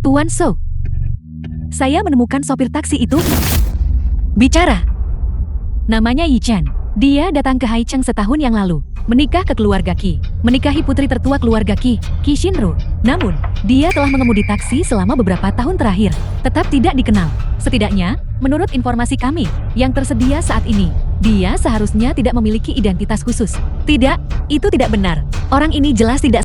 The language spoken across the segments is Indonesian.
Tuan So, saya menemukan sopir taksi itu. Bicara. Namanya Yi Chen. Dia datang ke Haicheng setahun yang lalu. Menikah ke keluarga Qi. Menikahi putri tertua keluarga Qi, Qi Shinru. Namun, dia telah mengemudi taksi selama beberapa tahun terakhir. Tetap tidak dikenal. Setidaknya, menurut informasi kami yang tersedia saat ini, dia seharusnya tidak memiliki identitas khusus. Tidak, itu tidak benar. Orang ini jelas tidak.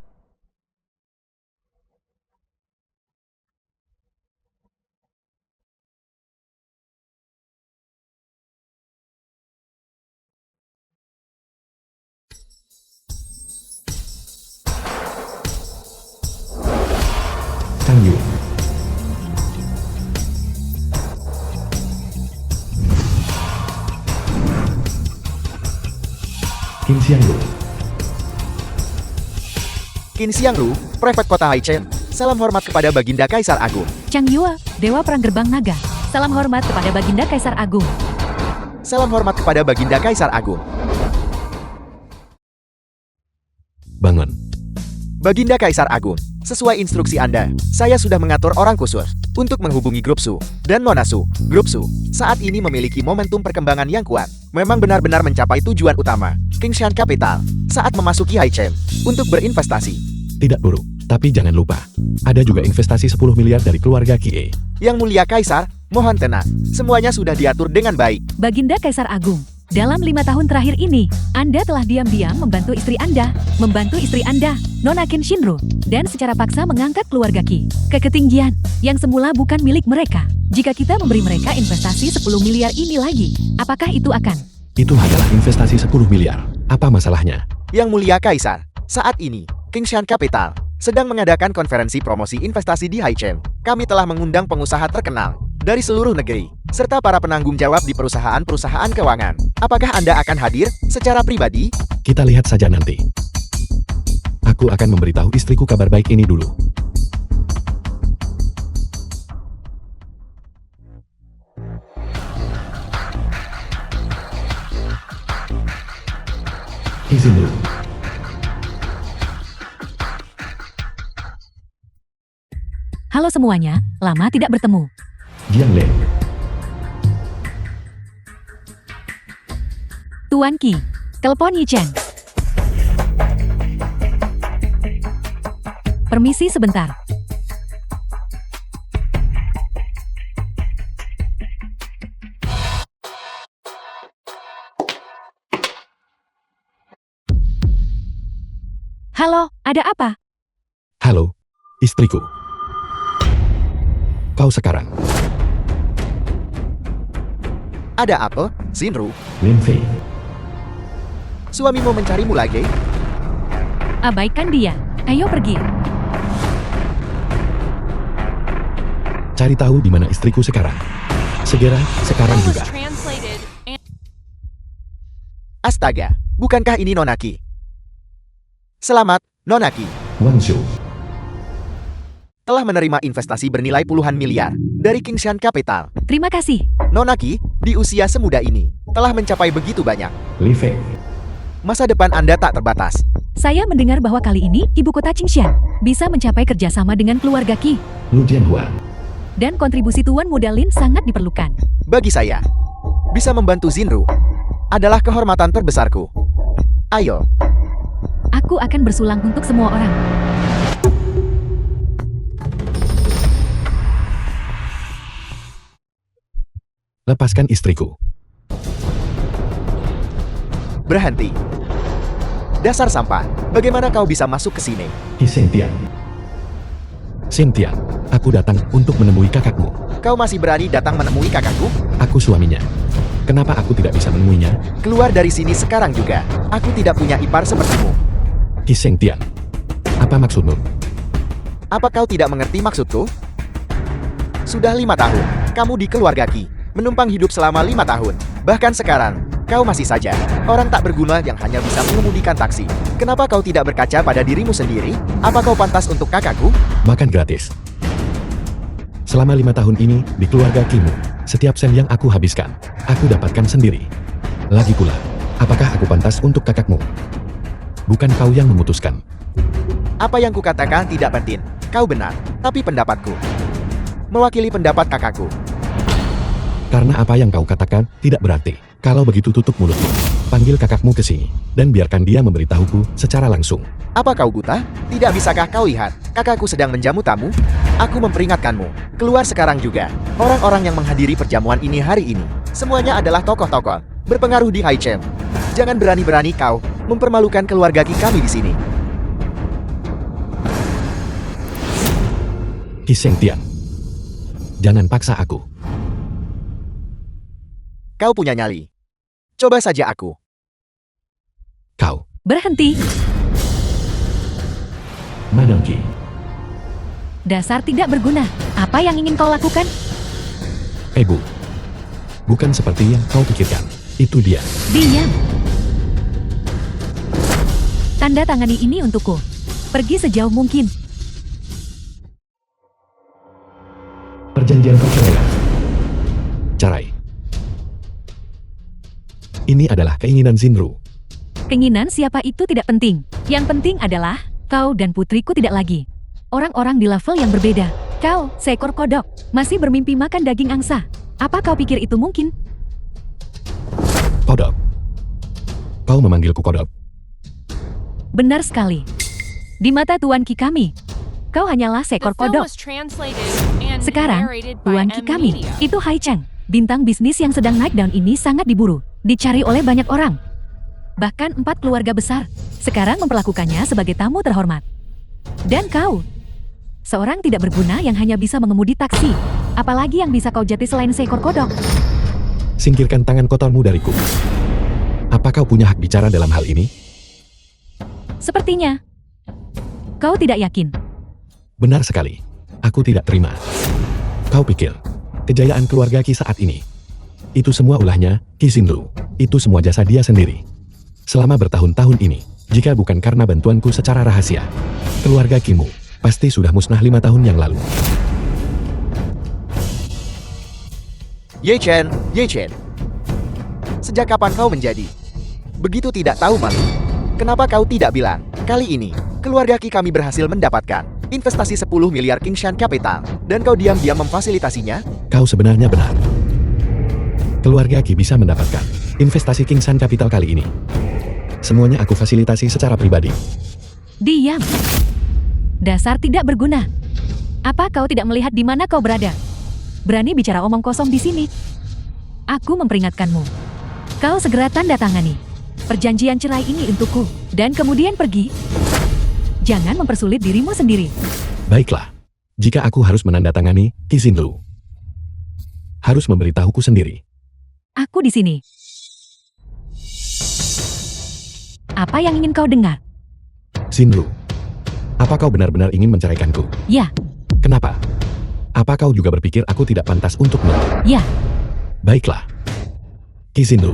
Chang Yu. Qin Xiangru. Qin Xiangru, prefek kota Haicheng. Salam hormat kepada Baginda Kaisar Agung. Chang Yue, Dewa Perang Gerbang Naga. Salam hormat kepada Baginda Kaisar Agung. Salam hormat kepada Baginda Kaisar Agung. Bangun. Baginda Kaisar Agung, sesuai instruksi Anda, saya sudah mengatur orang khusus untuk menghubungi Grup Su dan Nona Su. Grup Su saat ini memiliki momentum perkembangan yang kuat. Memang benar-benar mencapai tujuan utama, Qingshan Capital, saat memasuki Haicheng untuk berinvestasi. Tidak buruk, tapi jangan lupa, ada juga investasi 10 miliar dari keluarga Kie. Yang mulia Kaisar, mohon tenang, semuanya sudah diatur dengan baik. Baginda Kaisar Agung, dalam 5 tahun terakhir ini, Anda telah diam-diam membantu istri Anda, Nona Qin Shinru, dan secara paksa mengangkat keluarga Qi ke ketinggian yang semula bukan milik mereka. Jika kita memberi mereka investasi 10 miliar ini lagi, apakah itu akan? Itu adalah investasi 10 miliar. Apa masalahnya? Yang mulia Kaisar, saat ini, Qingshan Capital sedang mengadakan konferensi promosi investasi di Haicheng. Kami telah mengundang pengusaha terkenal dari seluruh negeri, serta para penanggung jawab di perusahaan-perusahaan keuangan. Apakah Anda akan hadir secara pribadi? Kita lihat saja nanti. Aku akan memberitahu istriku kabar baik ini dulu. Izin dulu. Halo semuanya, lama tidak bertemu. Jiang Lin. Tuan Qi, telepon Yi Chen. Permisi sebentar. Halo, ada apa? Halo, istriku. Kau sekarang. Ada apa, Shinru? Lin Fei. Suamimu mencarimu lagi? Abaikan dia. Ayo pergi. Cari tahu di mana istriku sekarang. Segera, sekarang juga. Astaga, bukankah ini Nona Qi? Selamat, Nona Qi. Wang Zhou. Telah menerima investasi bernilai puluhan miliar dari Qingshan Capital. Terima kasih. Nona Qi, di usia semuda ini, telah mencapai begitu banyak. Li Fei. Masa depan Anda tak terbatas. Saya mendengar bahwa kali ini ibu kota Qingshan bisa mencapai kerjasama dengan keluarga Qi. Lu Jianhua. Dan kontribusi Tuan Muda Lin sangat diperlukan. Bagi saya, bisa membantu Shinru adalah kehormatan terbesarku. Ayo. Aku akan bersulang untuk semua orang. Lepaskan istriku. Berhenti. Dasar sampah, bagaimana kau bisa masuk ke sini? Hi Xintian. Xintian, aku datang untuk menemui kakakmu. Kau masih berani datang menemui kakakku? Aku suaminya. Kenapa aku tidak bisa menemuinya? Keluar dari sini sekarang juga. Aku tidak punya ipar sepertimu. Hi Xintian. Apa maksudmu? Apa kau tidak mengerti maksudku? Sudah 5 tahun, kamu di keluarga Qi, menumpang hidup selama 5 tahun. Bahkan sekarang, kau masih saja orang tak berguna yang hanya bisa mengemudikan taksi. Kenapa kau tidak berkaca pada dirimu sendiri? Apa kau pantas untuk kakakku? Makan gratis. Selama 5 tahun ini, di keluarga Kimu, setiap sen yang aku habiskan, aku dapatkan sendiri. Lagi pula, apakah aku pantas untuk kakakmu? Bukan kau yang memutuskan. Apa yang kukatakan tidak penting. Kau benar, tapi pendapatku. mewakili pendapat kakakku. Karena apa yang kau katakan tidak berarti. Kalau begitu tutup mulutmu. Panggil kakakmu ke sini, dan biarkan dia memberitahuku secara langsung. Apa kau buta? Tidak bisakah kau lihat? Kakakku sedang menjamu tamu? Aku memperingatkanmu. Keluar sekarang juga. Orang-orang yang menghadiri perjamuan ini hari ini, semuanya adalah tokoh-tokoh berpengaruh di Haichen. Jangan berani-berani kau mempermalukan keluarga kami di sini. Qi Shengtian. Jangan paksa aku. Kau punya nyali. Coba saja aku. Kau, Berhenti. Madam Qi. Dasar tidak berguna. Apa yang ingin kau lakukan? Bu. Bukan seperti yang kau pikirkan. Itu dia. Diam. Tanda tangani ini untukku. Pergi sejauh mungkin. Perjanjian perceraian. Cerai. Ini adalah keinginan Xinru. Keinginan siapa itu tidak penting. Yang penting adalah kau dan putriku tidak lagi. Orang-orang di level yang berbeda. Kau, seekor kodok, masih bermimpi makan daging angsa. Apa kau pikir itu mungkin? Kodok. Kau memanggilku kodok. Benar sekali. Di mata Tuan Qi kami, kau hanyalah seekor kodok. Sekarang, Tuan Qi kami, itu Haichen. Bintang bisnis yang sedang naik daun ini sangat diburu, dicari oleh banyak orang. Bahkan 4 keluarga besar, sekarang memperlakukannya sebagai tamu terhormat. Dan kau, seorang tidak berguna yang hanya bisa mengemudi taksi. Apalagi yang bisa kau jati selain seekor kodok. Singkirkan tangan kotormu dariku. Apa kau punya hak bicara dalam hal ini? Sepertinya, kau tidak yakin. Benar sekali. Aku tidak terima. Kau pikir, kejayaan keluarga Qi saat ini, itu semua ulahnya Qi Xinru. Itu semua jasa dia sendiri. Selama bertahun-tahun ini, jika bukan karena bantuanku secara rahasia, keluarga Qimu pasti sudah musnah 5 tahun yang lalu. Ye Chen. Sejak kapan kau menjadi begitu tidak tahu malu? Kenapa kau tidak bilang? Kali ini, keluarga Qi kami berhasil mendapatkan investasi 10 miliar Qingshan Capital, dan kau diam-diam memfasilitasinya? Kau sebenarnya benar. Keluarga Qi bisa mendapatkan investasi Qingshan Capital kali ini. Semuanya aku fasilitasi secara pribadi. Diam. Dasar tidak berguna. Apa kau tidak melihat di mana kau berada? Berani bicara omong kosong di sini. Aku memperingatkanmu. Kau segera tanda tangani perjanjian cerai ini untukku, dan kemudian pergi. Jangan mempersulit dirimu sendiri. Baiklah. Jika aku harus menandatangani, Qi Xinru harus memberitahuku sendiri. Aku di sini. Apa yang ingin kau dengar? Xinru, apa kau benar-benar ingin menceraikanku? Ya, Kenapa? Apa kau juga berpikir aku tidak pantas untukmu? ya. Baiklah. Qi Xinru,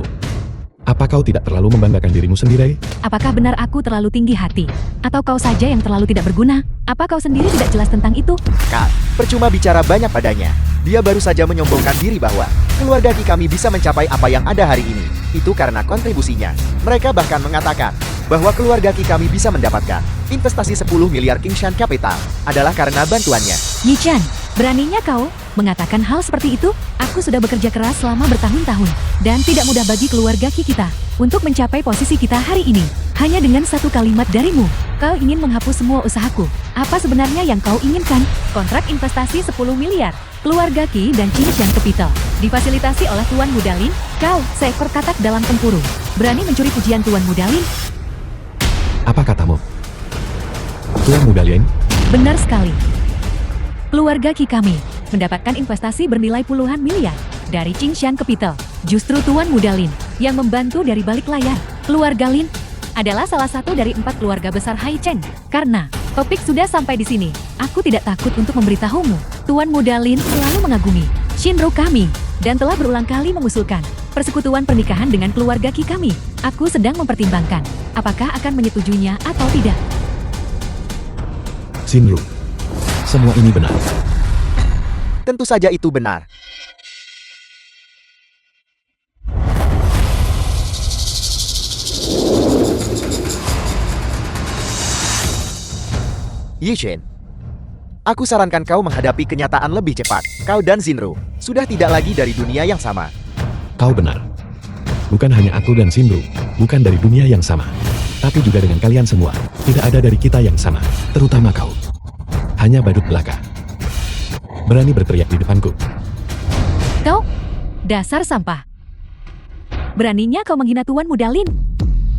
apa kau tidak terlalu membanggakan dirimu sendiri? Apakah benar aku terlalu tinggi hati? Atau kau saja yang terlalu tidak berguna? Apa kau sendiri tidak jelas tentang itu? Kak, percuma bicara banyak padanya. Dia baru saja menyombongkan diri bahwa keluarga Qi kami bisa mencapai apa yang ada hari ini. Itu karena kontribusinya. Mereka bahkan mengatakan bahwa keluarga Qi kami bisa mendapatkan investasi 10 miliar Qingshan Capital adalah karena bantuannya. Yi Chen, beraninya kau mengatakan hal seperti itu? Aku sudah bekerja keras selama bertahun-tahun, dan tidak mudah bagi keluarga Qi kita untuk mencapai posisi kita hari ini. Hanya dengan satu kalimat darimu, kau ingin menghapus semua usahaku. Apa sebenarnya yang kau inginkan? Kontrak investasi 10 miliar, keluarga Qi dan Qingshan Capital, difasilitasi oleh Tuan Mudalin. Kau, seekor katak dalam tempurung, berani mencuri pujian Tuan Mudalin? Apa katamu? Tuan Mudalin? Benar sekali. Keluarga Qi kami mendapatkan investasi bernilai puluhan miliar dari Qingshan Capital. Justru Tuan Mudalin yang membantu dari balik layar. Keluarga Lin adalah salah satu dari 4 keluarga besar Haichen. Karena topik sudah sampai di sini, aku tidak takut untuk memberitahumu. Tuan Mudalin selalu mengagumi Xinru kami dan telah berulang kali mengusulkan persekutuan pernikahan dengan keluarga Qi kami. Aku sedang mempertimbangkan apakah akan menyetujuinya atau tidak. Xinru, semua ini benar. Tentu saja itu benar. Yi Chen, Aku sarankan kau menghadapi kenyataan lebih cepat. Kau dan Shinru sudah tidak lagi dari dunia yang sama. Kau benar. Bukan hanya aku dan Shinru, bukan dari dunia yang sama. Tapi juga dengan kalian semua, tidak ada dari kita yang sama, terutama kau. Hanya badut belaka. Berani berteriak di depanku. Kau, dasar sampah. Beraninya kau menghina Tuan Muda Lin.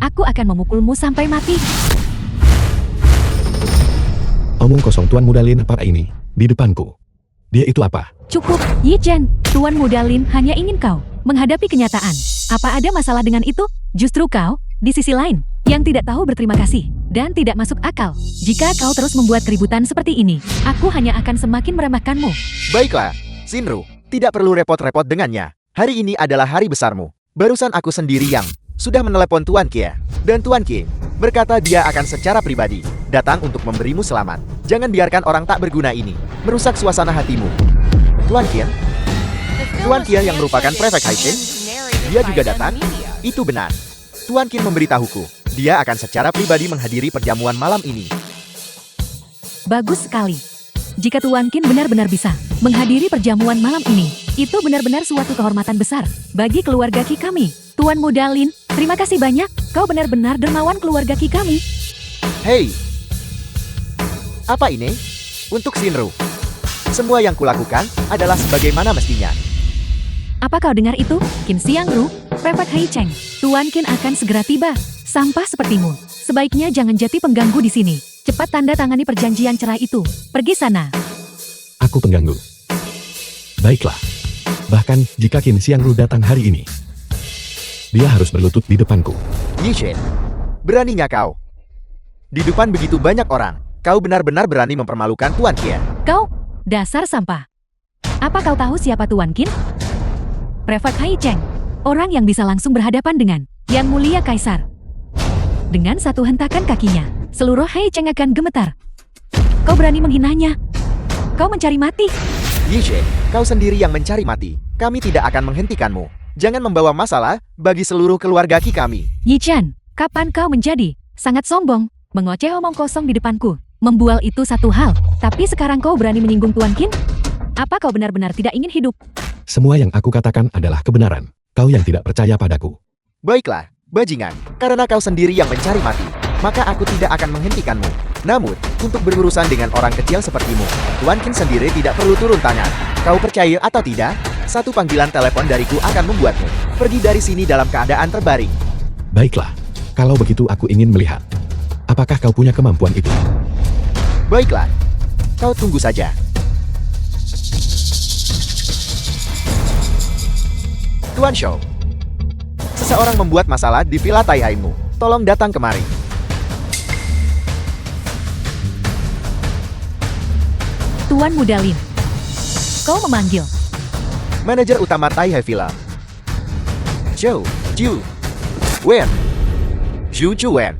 Aku akan memukulmu sampai mati. Omong kosong Tuan Muda Lin apa ini, di depanku. Dia itu apa? Cukup, Yi Chen. Tuan Muda Lin hanya ingin kau menghadapi kenyataan. Apa ada masalah dengan itu? Justru kau, di sisi lain, yang tidak tahu berterima kasih dan tidak masuk akal. Jika kau terus membuat keributan seperti ini, aku hanya akan semakin meremehkanmu. Baiklah, Shinru, tidak perlu repot-repot dengannya. Hari ini adalah hari besarmu. Barusan aku sendiri yang sudah menelepon Tuan Kie. Dan Tuan Kie berkata dia akan secara pribadi datang untuk memberimu selamat. Jangan biarkan orang tak berguna ini merusak suasana hatimu. Tuan Kie? Tuan Kie yang merupakan prefek Haichin? Dia juga datang? Itu benar. Tuan Kie memberitahuku, dia akan secara pribadi menghadiri perjamuan malam ini. Bagus sekali. Jika Tuan Qin benar-benar bisa menghadiri perjamuan malam ini, itu benar-benar suatu kehormatan besar bagi keluarga Qi kami. Tuan Muda Lin, terima kasih banyak. Kau benar-benar dermawan keluarga Qi kami. Hei! Apa ini? Untuk Shinru. Semua yang kulakukan adalah sebagaimana mestinya. Apa kau dengar itu, Qin Xiangru, Prefek Hai Cheng? Tuan Qin akan segera tiba. Sampah sepertimu, sebaiknya jangan jadi pengganggu di sini. Cepat tanda tangani perjanjian cerai itu. Pergi sana. Aku pengganggu. Baiklah. Bahkan jika Qin Xiangru datang hari ini, dia harus berlutut di depanku. Yi Chen, beraninya kau? Di depan begitu banyak orang, kau benar-benar berani mempermalukan Tuan Qin. Kau, dasar sampah. Apa kau tahu siapa Tuan Qin? Prefek Hai Cheng, orang yang bisa langsung berhadapan dengan Yang Mulia Kaisar. Dengan satu hentakan kakinya, seluruh Hai Cheng akan gemetar. Kau berani menghinanya? Kau mencari mati? Yi Chen, kau sendiri yang mencari mati. Kami tidak akan menghentikanmu. Jangan membawa masalah bagi seluruh keluarga Qi kami. Yi Chen, kapan kau menjadi sangat sombong, mengoceh omong kosong di depanku? Membual itu satu hal, tapi sekarang kau berani menyinggung Tuan Qin? Apa kau benar-benar tidak ingin hidup? Semua yang aku katakan adalah kebenaran. Kau yang tidak percaya padaku. Baiklah, bajingan, karena kau sendiri yang mencari mati, maka aku tidak akan menghentikanmu. Namun, untuk berurusan dengan orang kecil sepertimu, Tuan Qin sendiri tidak perlu turun tangan. Kau percaya atau tidak? Satu panggilan telepon dariku akan membuatmu pergi dari sini dalam keadaan terbaring. Baiklah. Kalau begitu aku ingin melihat. Apakah kau punya kemampuan itu? Baiklah, kau tunggu saja. Tuan Shou, seseorang membuat masalah di Villa Taihaimu. Tolong datang kemari. Tuan Muda Lin, kau memanggil. Manajer utama Taihai Villa. Zhou Ju Wen. Zhu Juwen.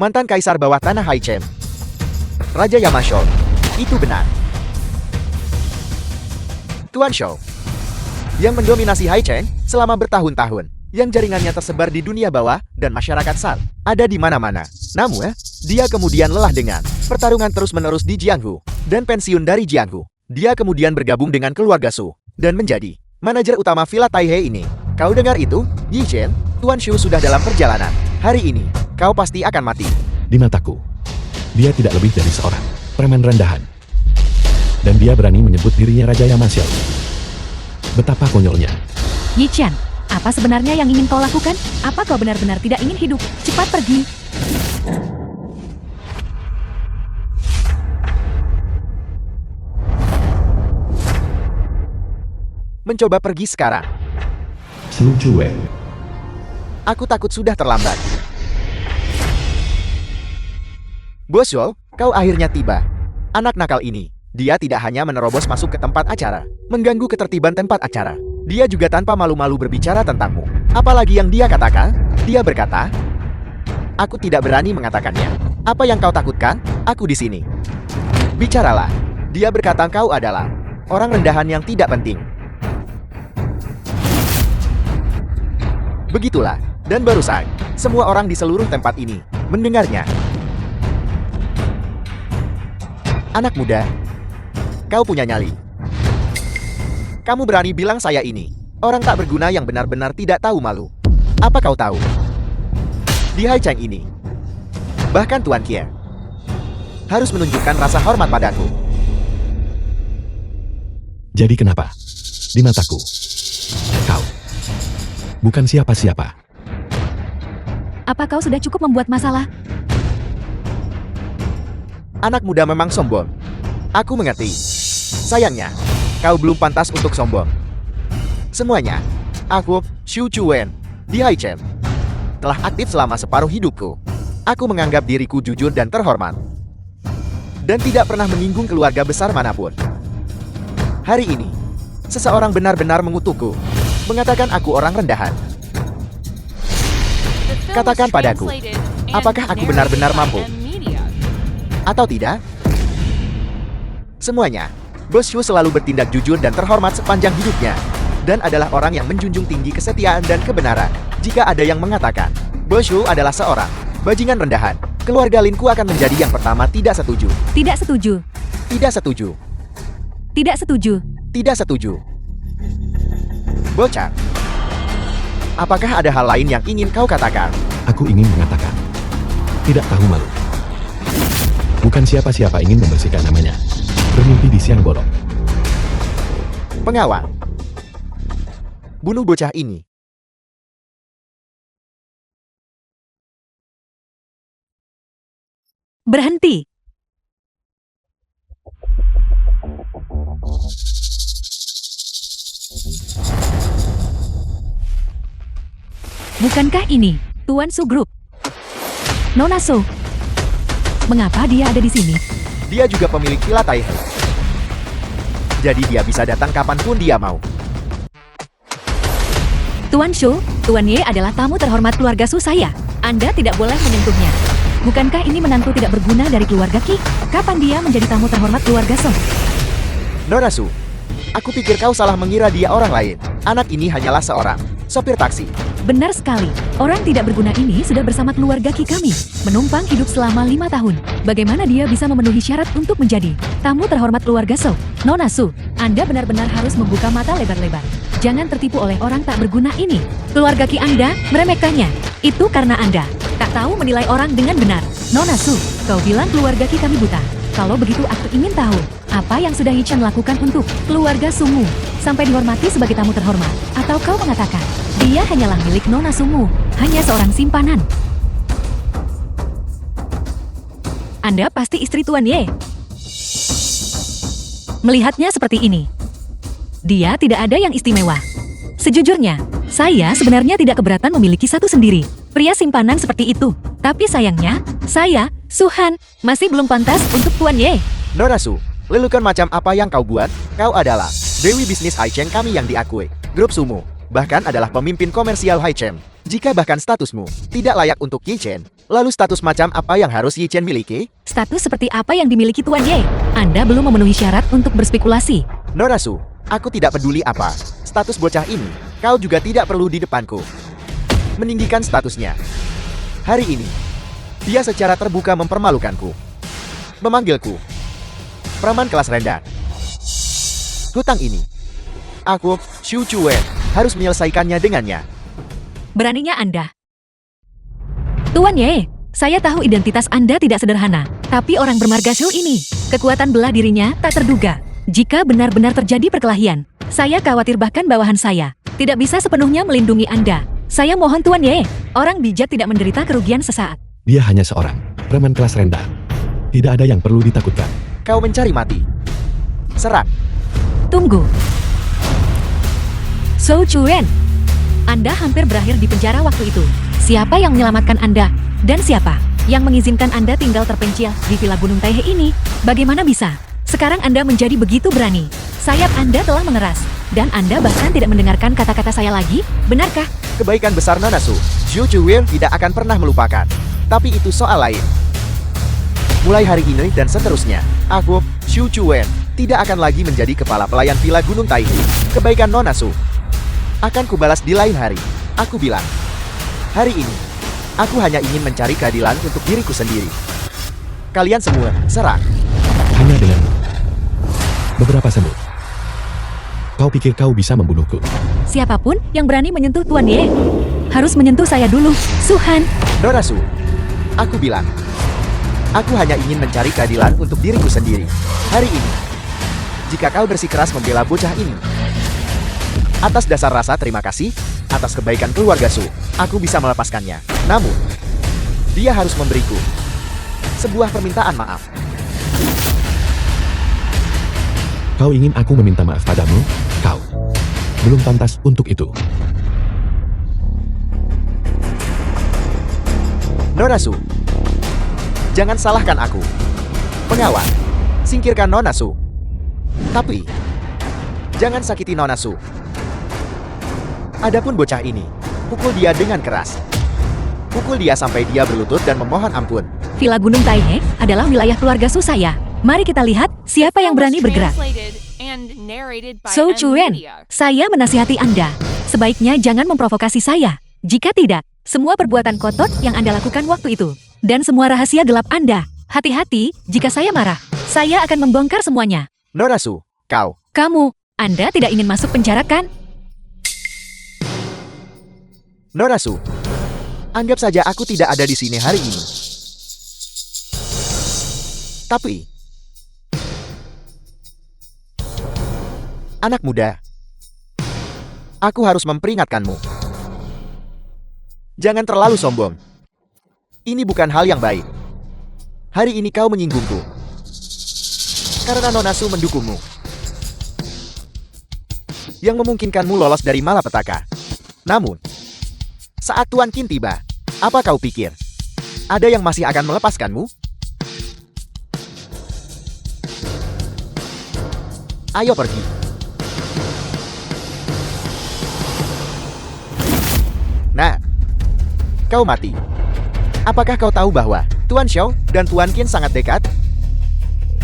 Mantan kaisar bawah tanah Haichen. Raja Yamashou. Itu benar. Tuan Shou, yang mendominasi Haichen selama bertahun-tahun, yang jaringannya tersebar di dunia bawah dan masyarakat San, ada di mana-mana. Namun, dia kemudian lelah dengan pertarungan terus-menerus di Jianghu, dan pensiun dari Jianghu. Dia kemudian bergabung dengan keluarga Su, dan menjadi manajer utama Villa Taihai ini. Kau dengar itu, Yi Chen? Tuan Shu sudah dalam perjalanan. Hari ini, kau pasti akan mati. Di mataku, dia tidak lebih dari seorang preman rendahan. Dan dia berani menyebut dirinya Raja Yamashou. Betapa konyolnya. Yi Chen, apa sebenarnya yang ingin kau lakukan? Apa kau benar-benar tidak ingin hidup? Cepat pergi. Mencoba pergi sekarang. Zhu Juwen. Aku takut sudah terlambat. Bos Zhou, kau akhirnya tiba. Anak nakal ini, dia tidak hanya menerobos masuk ke tempat acara, mengganggu ketertiban tempat acara. Dia juga tanpa malu-malu berbicara tentangmu. Apalagi yang dia katakan? Dia berkata, "Aku tidak berani mengatakannya. Apa yang kau takutkan? Aku di sini." Bicaralah. Dia berkata kau adalah orang rendahan yang tidak penting. Begitulah, dan barusan, semua orang di seluruh tempat ini mendengarnya. Anak muda, kau punya nyali. Kamu berani bilang saya ini orang tak berguna yang benar-benar tidak tahu malu. Apa kau tahu? Di Haicheng ini, bahkan Tuan Kie harus menunjukkan rasa hormat padaku. Jadi kenapa? Di mataku, kau bukan siapa-siapa. Apa kau sudah cukup membuat masalah? Anak muda memang sombong. Aku mengerti. Sayangnya, kau belum pantas untuk sombong. Semuanya, aku, Xu Chuan, di Haicheng, telah aktif selama separuh hidupku. Aku menganggap diriku jujur dan terhormat. Dan tidak pernah menyinggung keluarga besar manapun. Hari ini, seseorang benar-benar mengutukku, mengatakan aku orang rendahan. Katakan padaku, apakah aku benar-benar mampu? Atau tidak? Semuanya, Bos Xu selalu bertindak jujur dan terhormat sepanjang hidupnya, dan adalah orang yang menjunjung tinggi kesetiaan dan kebenaran. Jika ada yang mengatakan, Bos Xu adalah seorang bajingan rendahan, keluarga Linku akan menjadi yang pertama tidak setuju. Tidak setuju. Tidak setuju. Tidak setuju. Tidak setuju. Bocah, apakah ada hal lain yang ingin kau katakan? Aku ingin mengatakan, tidak tahu malu. Bukan siapa-siapa ingin membersihkan namanya. Bermimpi di siang bolong. Pengawal, bunuh bocah ini. Berhenti. Bukankah ini Tuan Su Group? Nona Su. Mengapa dia ada di sini? Dia juga pemilik Villa Taihe. Jadi dia bisa datang kapanpun dia mau. Tuan Shu, Tuan Ye adalah tamu terhormat keluarga Su saya. Anda tidak boleh menyentuhnya. Bukankah ini menantu tidak berguna dari keluarga Qi? Kapan dia menjadi tamu terhormat keluarga Song? Nona Su, aku pikir kau salah mengira dia orang lain. Anak ini hanyalah seorang sopir taksi. Benar sekali. Orang tidak berguna ini sudah bersama keluarga Qi kami, menumpang hidup selama 5 tahun. Bagaimana dia bisa memenuhi syarat untuk menjadi tamu terhormat keluarga Song? Nona Su, Anda benar-benar harus membuka mata lebar-lebar. Jangan tertipu oleh orang tak berguna ini. Keluarga Qi Anda meremehkannya. Itu karena Anda tak tahu menilai orang dengan benar. Nona Su, kau bilang keluarga Qi kami buta. Kalau begitu aku ingin tahu, apa yang sudah Yichan lakukan untuk keluarga Sumu sampai dihormati sebagai tamu terhormat? Atau kau mengatakan, dia hanyalah milik Nona Sumu, hanya seorang simpanan? Anda pasti istri Tuan Ye. Melihatnya seperti ini, dia tidak ada yang istimewa. Sejujurnya, saya sebenarnya tidak keberatan memiliki satu sendiri, pria simpanan seperti itu. Tapi sayangnya, saya, Suhan, masih belum pantas untuk Tuan Ye. Nona Su, lelukan macam apa yang kau buat? Kau adalah Dewi bisnis Haicheng kami yang diakui. Grup Sumu, bahkan adalah pemimpin komersial Haicheng. Jika bahkan statusmu tidak layak untuk Yichen, lalu status macam apa yang harus Yichen miliki? Status seperti apa yang dimiliki Tuan Ye? Anda belum memenuhi syarat untuk berspekulasi. Nona Su, aku tidak peduli apa status bocah ini. Kau juga tidak perlu di depanku meninggikan statusnya. Hari ini, dia secara terbuka mempermalukanku, memanggilku preman kelas rendah. Hutang ini, aku, Xu Chuan, harus menyelesaikannya dengannya. Beraninya Anda. Tuan Ye, saya tahu identitas Anda tidak sederhana, tapi orang bermarga Shu ini, kekuatan belah dirinya tak terduga. Jika benar-benar terjadi perkelahian, saya khawatir bahkan bawahan saya tidak bisa sepenuhnya melindungi Anda. Saya mohon Tuan Ye, orang bijak tidak menderita kerugian sesaat. Dia hanya seorang preman kelas rendah. Tidak ada yang perlu ditakutkan. Kau mencari mati. Serang. Tunggu. Zhou Chuan, Anda hampir berakhir di penjara waktu itu. Siapa yang menyelamatkan Anda? Dan siapa yang mengizinkan Anda tinggal terpencil di Villa Gunung Taihe ini? Bagaimana bisa? Sekarang Anda menjadi begitu berani. Sayap Anda telah mengeras, dan Anda bahkan tidak mendengarkan kata-kata saya lagi? Benarkah? Kebaikan besar Nona Su, Xu Chuan tidak akan pernah melupakan. Tapi itu soal lain. Mulai hari ini dan seterusnya, aku, Xu Chuan, tidak akan lagi menjadi kepala pelayan Villa Gunung Taihe. Kebaikan Nona Su akan kubalas di lain hari. Aku bilang, hari ini, aku hanya ingin mencari keadilan untuk diriku sendiri. Kalian semua, serang. hanya dengan beberapa semut. Kau pikir kau bisa membunuhku? Siapapun yang berani menyentuh Tuan Ye harus menyentuh saya dulu. Suhan, Norasu, aku bilang, aku hanya ingin mencari keadilan untuk diriku sendiri. Hari ini, jika kau bersikeras membela bocah ini, atas dasar rasa terima kasih, atas kebaikan keluarga Su, aku bisa melepaskannya. Namun, dia harus memberiku sebuah permintaan maaf. Kau ingin aku meminta maaf padamu? Kau belum pantas untuk itu. Nonasu, jangan salahkan aku. Pengawal, singkirkan Nonasu. Tapi, jangan sakiti Nonasu. Adapun bocah ini, pukul dia dengan keras. Pukul dia sampai dia berlutut dan memohon ampun. Villa Gunung Taihe adalah wilayah keluarga Su saya. Mari kita lihat siapa yang berani bergerak. So Chuen, saya menasihati Anda. Sebaiknya jangan memprovokasi saya. Jika tidak, semua perbuatan kotor yang Anda lakukan waktu itu, dan semua rahasia gelap Anda. Hati-hati, jika saya marah, saya akan membongkar semuanya. Nonasu, kau. Kamu, Anda tidak ingin masuk penjara kan? Nonasu, anggap saja aku tidak ada di sini hari ini. Tapi, anak muda, aku harus memperingatkanmu. Jangan terlalu sombong. Ini bukan hal yang baik. Hari ini kau menyinggungku. Karena Nonasu mendukungmu. Yang memungkinkanmu lolos dari malapetaka. Namun, saat Tuan Qin tiba, apa kau pikir? Ada yang masih akan melepaskanmu? Ayo pergi. Nah, kau mati. Apakah kau tahu bahwa Tuan Xiao dan Tuan Qin sangat dekat?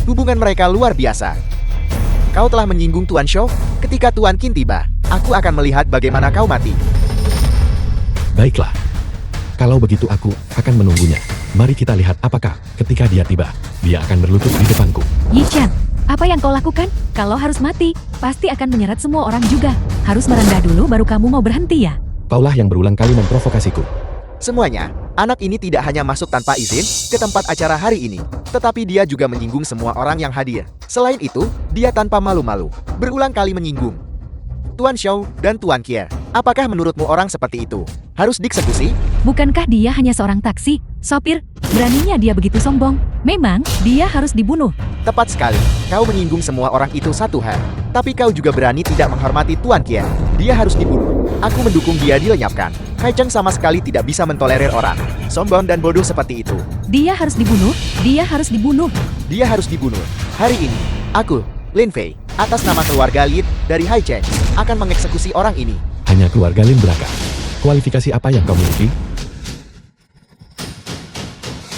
Hubungan mereka luar biasa. Kau telah menyinggung Tuan Xiao. Ketika Tuan Qin tiba, aku akan melihat bagaimana kau mati. Baiklah. Kalau begitu aku akan menunggunya. Mari kita lihat apakah ketika dia tiba, dia akan berlutut di depanku. Yi Chen, apa yang kau lakukan? Kalau harus mati, pasti akan menyeret semua orang juga. Harus merendah dulu baru kamu mau berhenti ya? Kaulah yang berulang kali memprovokasiku. Semuanya, anak ini tidak hanya masuk tanpa izin ke tempat acara hari ini, tetapi dia juga menyinggung semua orang yang hadir. Selain itu, dia tanpa malu-malu berulang kali menyinggung Tuan Xiao dan Tuan Qie. Apakah menurutmu orang seperti itu harus dieksekusi? Bukankah dia hanya seorang taksi, sopir? Beraninya dia begitu sombong. Memang, dia harus dibunuh. Tepat sekali, kau menyinggung semua orang itu satu hal. Tapi kau juga berani tidak menghormati Tuan Qie. Dia harus dibunuh. Aku mendukung dia dilenyapkan. Hai Cheng sama sekali tidak bisa mentolerir orang sombong dan bodoh seperti itu. Dia harus dibunuh. Dia harus dibunuh. Dia harus dibunuh. Hari ini, aku, Lin Fei, atas nama keluarga Lin dari Hai Cheng, akan mengeksekusi orang ini. Hanya keluarga Lin belaka. Kualifikasi apa yang kau miliki?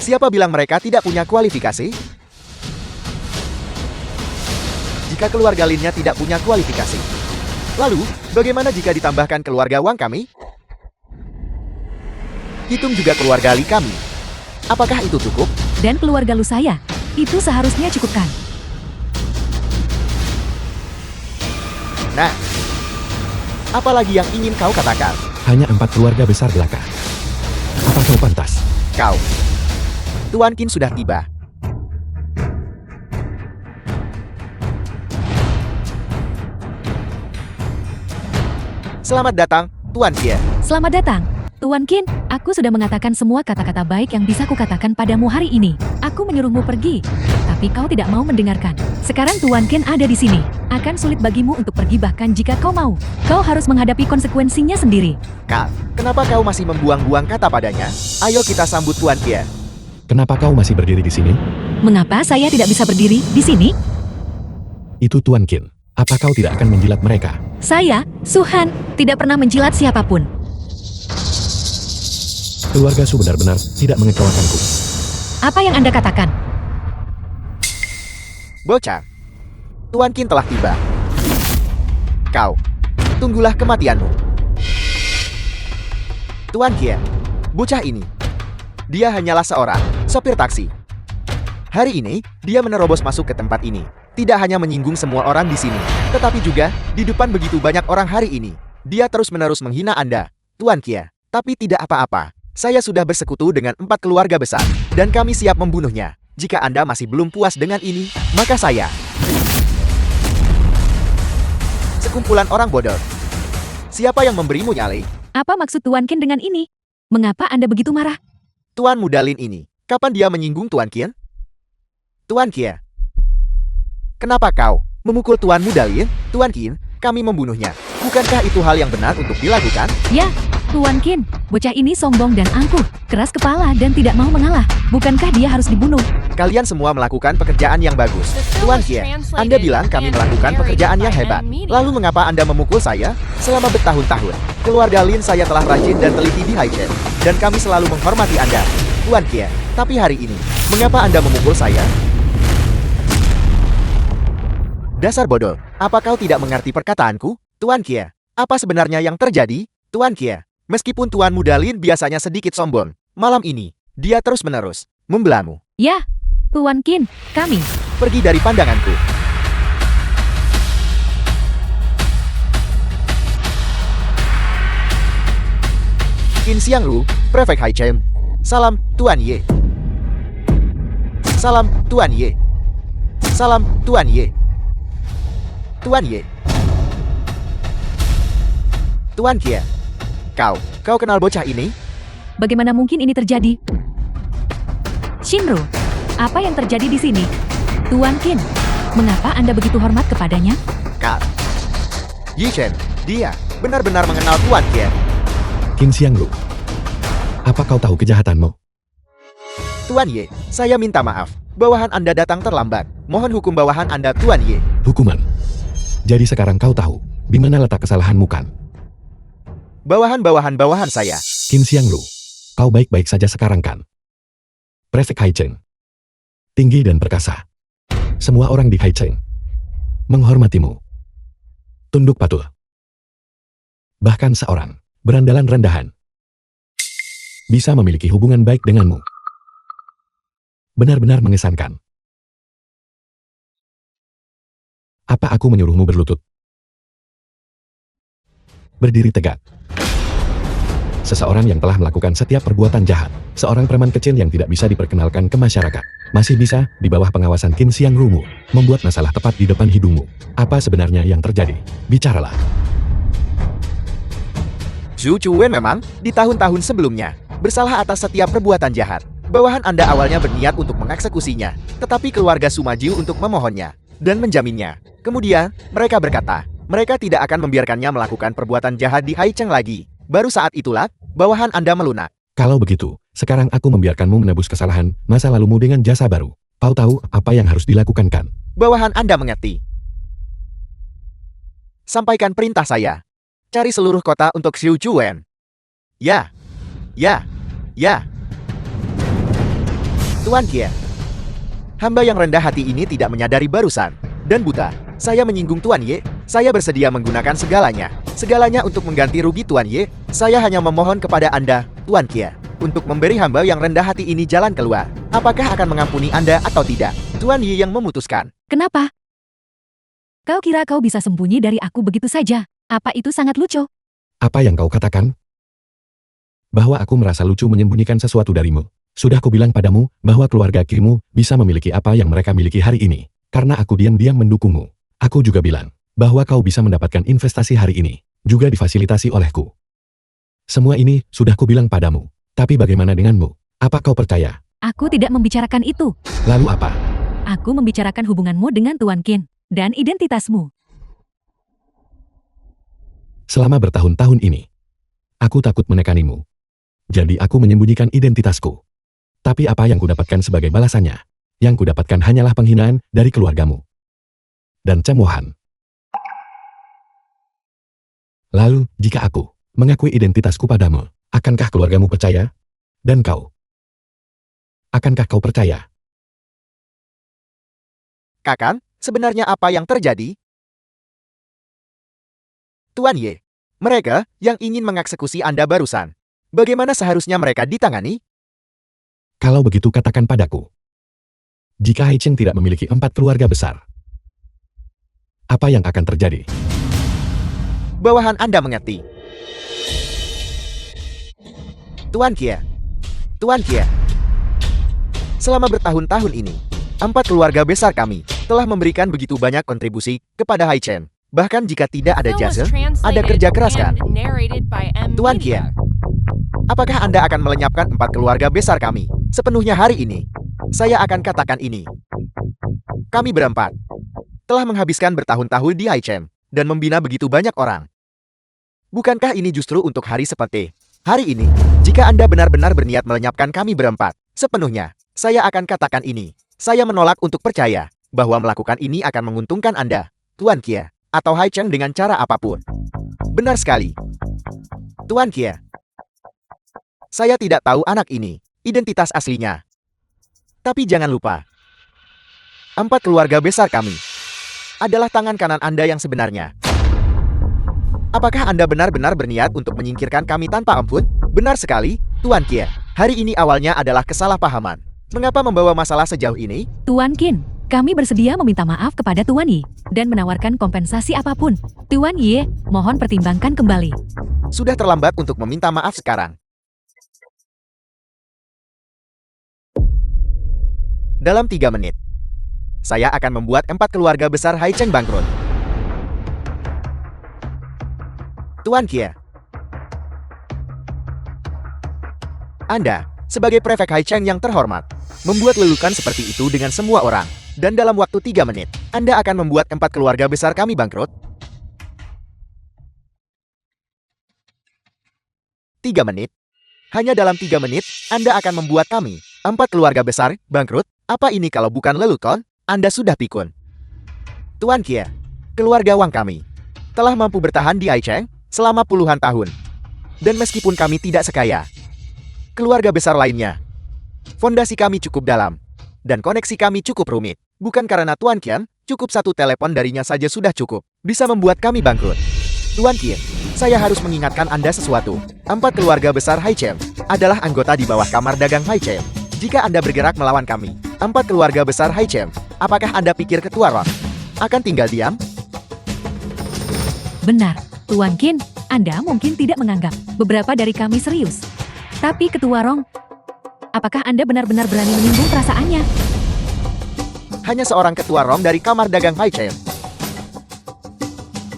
Siapa bilang mereka tidak punya kualifikasi? Jika keluarga Linnya tidak punya kualifikasi, lalu bagaimana jika ditambahkan keluarga Wang kami? Hitung juga keluarga Li kami. Apakah itu cukup? Dan keluarga lu saya. Itu seharusnya cukupkan. Nah, apalagi yang ingin kau katakan? Hanya 4 keluarga besar belaka. Apa kau pantas? Kau. Tuan Qin sudah tiba. Selamat datang, Tuan Qie. Selamat datang. Tuan Qin, aku sudah mengatakan semua kata-kata baik yang bisa kukatakan padamu hari ini. Aku menyuruhmu pergi, tapi kau tidak mau mendengarkan. Sekarang Tuan Qin ada di sini. Akan sulit bagimu untuk pergi bahkan jika kau mau. Kau harus menghadapi konsekuensinya sendiri. Kak, kenapa kau masih membuang-buang kata padanya? Ayo kita sambut Tuan Qie. Kenapa kau masih berdiri di sini? Mengapa saya tidak bisa berdiri di sini? Itu Tuan Qin. Apa kau tidak akan menjilat mereka? Saya, Suhan, tidak pernah menjilat siapapun. Keluarga Su benar-benar tidak mengecewakanku. Apa yang Anda katakan? Bocah, Tuan Qin telah tiba. Kau, tunggulah kematianmu. Tuan Qie, bocah ini, dia hanyalah seorang sopir taksi. Hari ini, dia menerobos masuk ke tempat ini. Tidak hanya menyinggung semua orang di sini, tetapi juga di depan begitu banyak orang hari ini. Dia terus-menerus menghina Anda, Tuan Kia. Tapi tidak apa-apa. Saya sudah bersekutu dengan 4 keluarga besar, dan kami siap membunuhnya. Jika Anda masih belum puas dengan ini, maka saya... Sekumpulan orang bodoh. Siapa yang memberimu nyali? Apa maksud Tuan Qin dengan ini? Mengapa Anda begitu marah? Tuan Muda Lin ini. Kapan dia menyinggung Tuan Qin? Tuan Kia. Kenapa kau memukul Tuan Muda Lin? Tuan Qin, kami membunuhnya. Bukankah itu hal yang benar untuk dilakukan? Ya, Tuan Qin, bocah ini sombong dan angkuh, keras kepala dan tidak mau mengalah. Bukankah dia harus dibunuh? Kalian semua melakukan pekerjaan yang bagus. Tuan Kia, Anda bilang kami melakukan pekerjaan yang hebat. Lalu mengapa Anda memukul saya? Selama bertahun-tahun, keluarga Lin saya telah rajin dan teliti di Haichen, dan kami selalu menghormati Anda, Tuan Kia. Tapi hari ini, mengapa Anda memukul saya? Dasar bodoh, apa kau tidak mengerti perkataanku? Tuan Kia, apa sebenarnya yang terjadi? Tuan Kia, meskipun Tuan Muda Lin biasanya sedikit sombong, malam ini, dia terus-menerus membelamu. Ya, Tuan Qin, kami. Pergi dari pandanganku. Qin Xianglu, Prefek Haichen. Salam, Tuan Ye. Salam, Tuan Ye. Salam, Tuan Ye. Tuan Ye. Tuan Kia. Kau kenal bocah ini? Bagaimana mungkin ini terjadi? Shinru, apa yang terjadi di sini? Tuan Qin, mengapa Anda begitu hormat kepadanya? Kak. Yishen, dia benar-benar mengenal Tuan Kia. Qin Xianglu. Apa kau tahu kejahatanmu? Tuan Ye, saya minta maaf. Bawahan Anda datang terlambat. Mohon hukum bawahan Anda, Tuan Ye. Hukuman. Jadi sekarang kau tahu, di mana letak kesalahanmu kan? Bawahan saya. Qin Xianglu. Kau baik-baik saja sekarang kan? Prefek Haichen. Tinggi dan perkasa. Semua orang di Haichen menghormatimu. Tunduk patuh. Bahkan seorang berandalan rendahan bisa memiliki hubungan baik denganmu. Benar-benar mengesankan. Apa aku menyuruhmu berlutut? Berdiri tegak. Seseorang yang telah melakukan setiap perbuatan jahat, seorang preman kecil yang tidak bisa diperkenalkan ke masyarakat, masih bisa, di bawah pengawasan Qin Xianglu, membuat masalah tepat di depan hidungmu. Apa sebenarnya yang terjadi? Bicaralah. Zhu Chuwen memang, di tahun-tahun sebelumnya, bersalah atas setiap perbuatan jahat. Bawahan Anda awalnya berniat untuk mengeksekusinya, tetapi keluarga Sumajil untuk memohonnya dan menjaminnya. Kemudian, mereka berkata, mereka tidak akan membiarkannya melakukan perbuatan jahat di Haicheng lagi. Baru saat itulah, bawahan Anda melunak. Kalau begitu, sekarang aku membiarkanmu menebus kesalahan masa lalumu dengan jasa baru. Kau tahu apa yang harus dilakukan kan? Bawahan Anda mengerti. Sampaikan perintah saya. Cari seluruh kota untuk Xiu Chuwen. Ya. Tuan Kia. Hamba yang rendah hati ini tidak menyadari barusan. Dan buta, saya menyinggung Tuan Ye. Saya bersedia menggunakan segalanya. Segalanya untuk mengganti rugi Tuan Ye. Saya hanya memohon kepada Anda, Tuan Kia, untuk memberi hamba yang rendah hati ini jalan keluar. Apakah akan mengampuni Anda atau tidak? Tuan Ye yang memutuskan. Kenapa? Kau kira kau bisa sembunyi dari aku begitu saja? Apa itu sangat lucu? Apa yang kau katakan? Bahwa aku merasa lucu menyembunyikan sesuatu darimu. Sudah kubilang padamu bahwa keluarga Kimu bisa memiliki apa yang mereka miliki hari ini. Karena aku diam-diam mendukungmu. Aku juga bilang bahwa kau bisa mendapatkan investasi hari ini, juga difasilitasi olehku. Semua ini sudah kubilang padamu. Tapi bagaimana denganmu? Apa kau percaya? Aku tidak membicarakan itu. Lalu apa? Aku membicarakan hubunganmu dengan Tuan Qin dan identitasmu. Selama bertahun-tahun ini, aku takut menekanimu. Jadi aku menyembunyikan identitasku. Tapi apa yang kudapatkan sebagai balasannya? Yang kudapatkan hanyalah penghinaan dari keluargamu. Dan cemoohan. Lalu, jika aku mengakui identitasku padamu, akankah keluargamu percaya? Dan kau? Akankah kau percaya? Kakang, sebenarnya apa yang terjadi? Tuan Ye, mereka yang ingin mengeksekusi Anda barusan. Bagaimana seharusnya mereka ditangani? Kalau begitu katakan padaku. Jika Hai Cheng tidak memiliki 4 keluarga besar, apa yang akan terjadi? Bawahan Anda mengerti. Tuan Kia. Tuan Kia. Selama bertahun-tahun ini, 4 keluarga besar kami telah memberikan begitu banyak kontribusi kepada Hai Chen. Bahkan jika tidak ada jasa, ada kerja keras kan? Tuan Kia. Apakah Anda akan melenyapkan 4 keluarga besar kami sepenuhnya hari ini? Saya akan katakan ini. Kami berempat telah menghabiskan bertahun-tahun di Hai Chen dan membina begitu banyak orang. Bukankah ini justru untuk hari seperti hari ini? Jika Anda benar-benar berniat melenyapkan kami berempat sepenuhnya, saya akan katakan ini. Saya menolak untuk percaya bahwa melakukan ini akan menguntungkan Anda, Tuan Kia, atau Hai Cheng dengan cara apapun. Benar sekali. Tuan Kia. Saya tidak tahu anak ini, identitas aslinya. Tapi jangan lupa, 4 keluarga besar kami adalah tangan kanan Anda yang sebenarnya. Apakah Anda benar-benar berniat untuk menyingkirkan kami tanpa ampun? Benar sekali, Tuan Kia. Hari ini awalnya adalah kesalahpahaman. Mengapa membawa masalah sejauh ini? Tuan Qin, kami bersedia meminta maaf kepada Tuan Yi dan menawarkan kompensasi apapun. Tuan Yi, mohon pertimbangkan kembali. Sudah terlambat untuk meminta maaf sekarang. Dalam 3 menit, saya akan membuat 4 keluarga besar Hai Cheng bangkrut. Tuan Kia. Anda, sebagai prefek Hai Cheng yang terhormat, membuat lelukan seperti itu dengan semua orang. Dan dalam waktu 3 menit, Anda akan membuat 4 keluarga besar kami bangkrut? 3 menit? Hanya dalam 3 menit, Anda akan membuat kami, 4 keluarga besar, bangkrut? Apa ini kalau bukan lelucon? Anda sudah pikun. Tuan Kia, keluarga Wang kami telah mampu bertahan di Hai Cheng selama puluhan tahun. Dan meskipun kami tidak sekaya keluarga besar lainnya, fondasi kami cukup dalam, dan koneksi kami cukup rumit. Bukan karena Tuan Qian, cukup 1 telepon darinya saja sudah cukup bisa membuat kami bangkrut. Tuan Qian, saya harus mengingatkan Anda sesuatu. 4 keluarga besar Hai Cheng adalah anggota di bawah Kamar Dagang Hai Cheng. Jika Anda bergerak melawan kami, 4 keluarga besar Hai Cheng, apakah Anda pikir Ketua Ron akan tinggal diam? Benar, Tuan Qin, Anda mungkin tidak menganggap beberapa dari kami serius. Tapi Ketua Rong, apakah Anda benar-benar berani menyinggung perasaannya? Hanya seorang Ketua Ron dari Kamar Dagang Hai Cheng.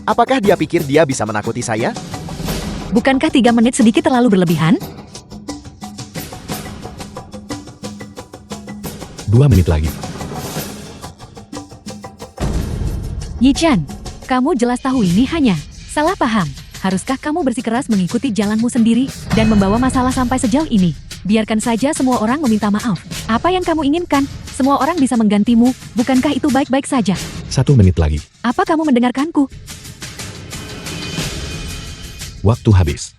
Apakah dia pikir dia bisa menakuti saya? Bukankah 3 menit sedikit terlalu berlebihan? 2 menit lagi. Yi Chen, kamu jelas tahu ini hanya salah paham. Haruskah kamu bersikeras mengikuti jalanmu sendiri dan membawa masalah sampai sejauh ini? Biarkan saja semua orang meminta maaf. Apa yang kamu inginkan? Semua orang bisa menggantimu. Bukankah itu baik-baik saja? 1 menit lagi. Apa kamu mendengarkanku? Waktu habis.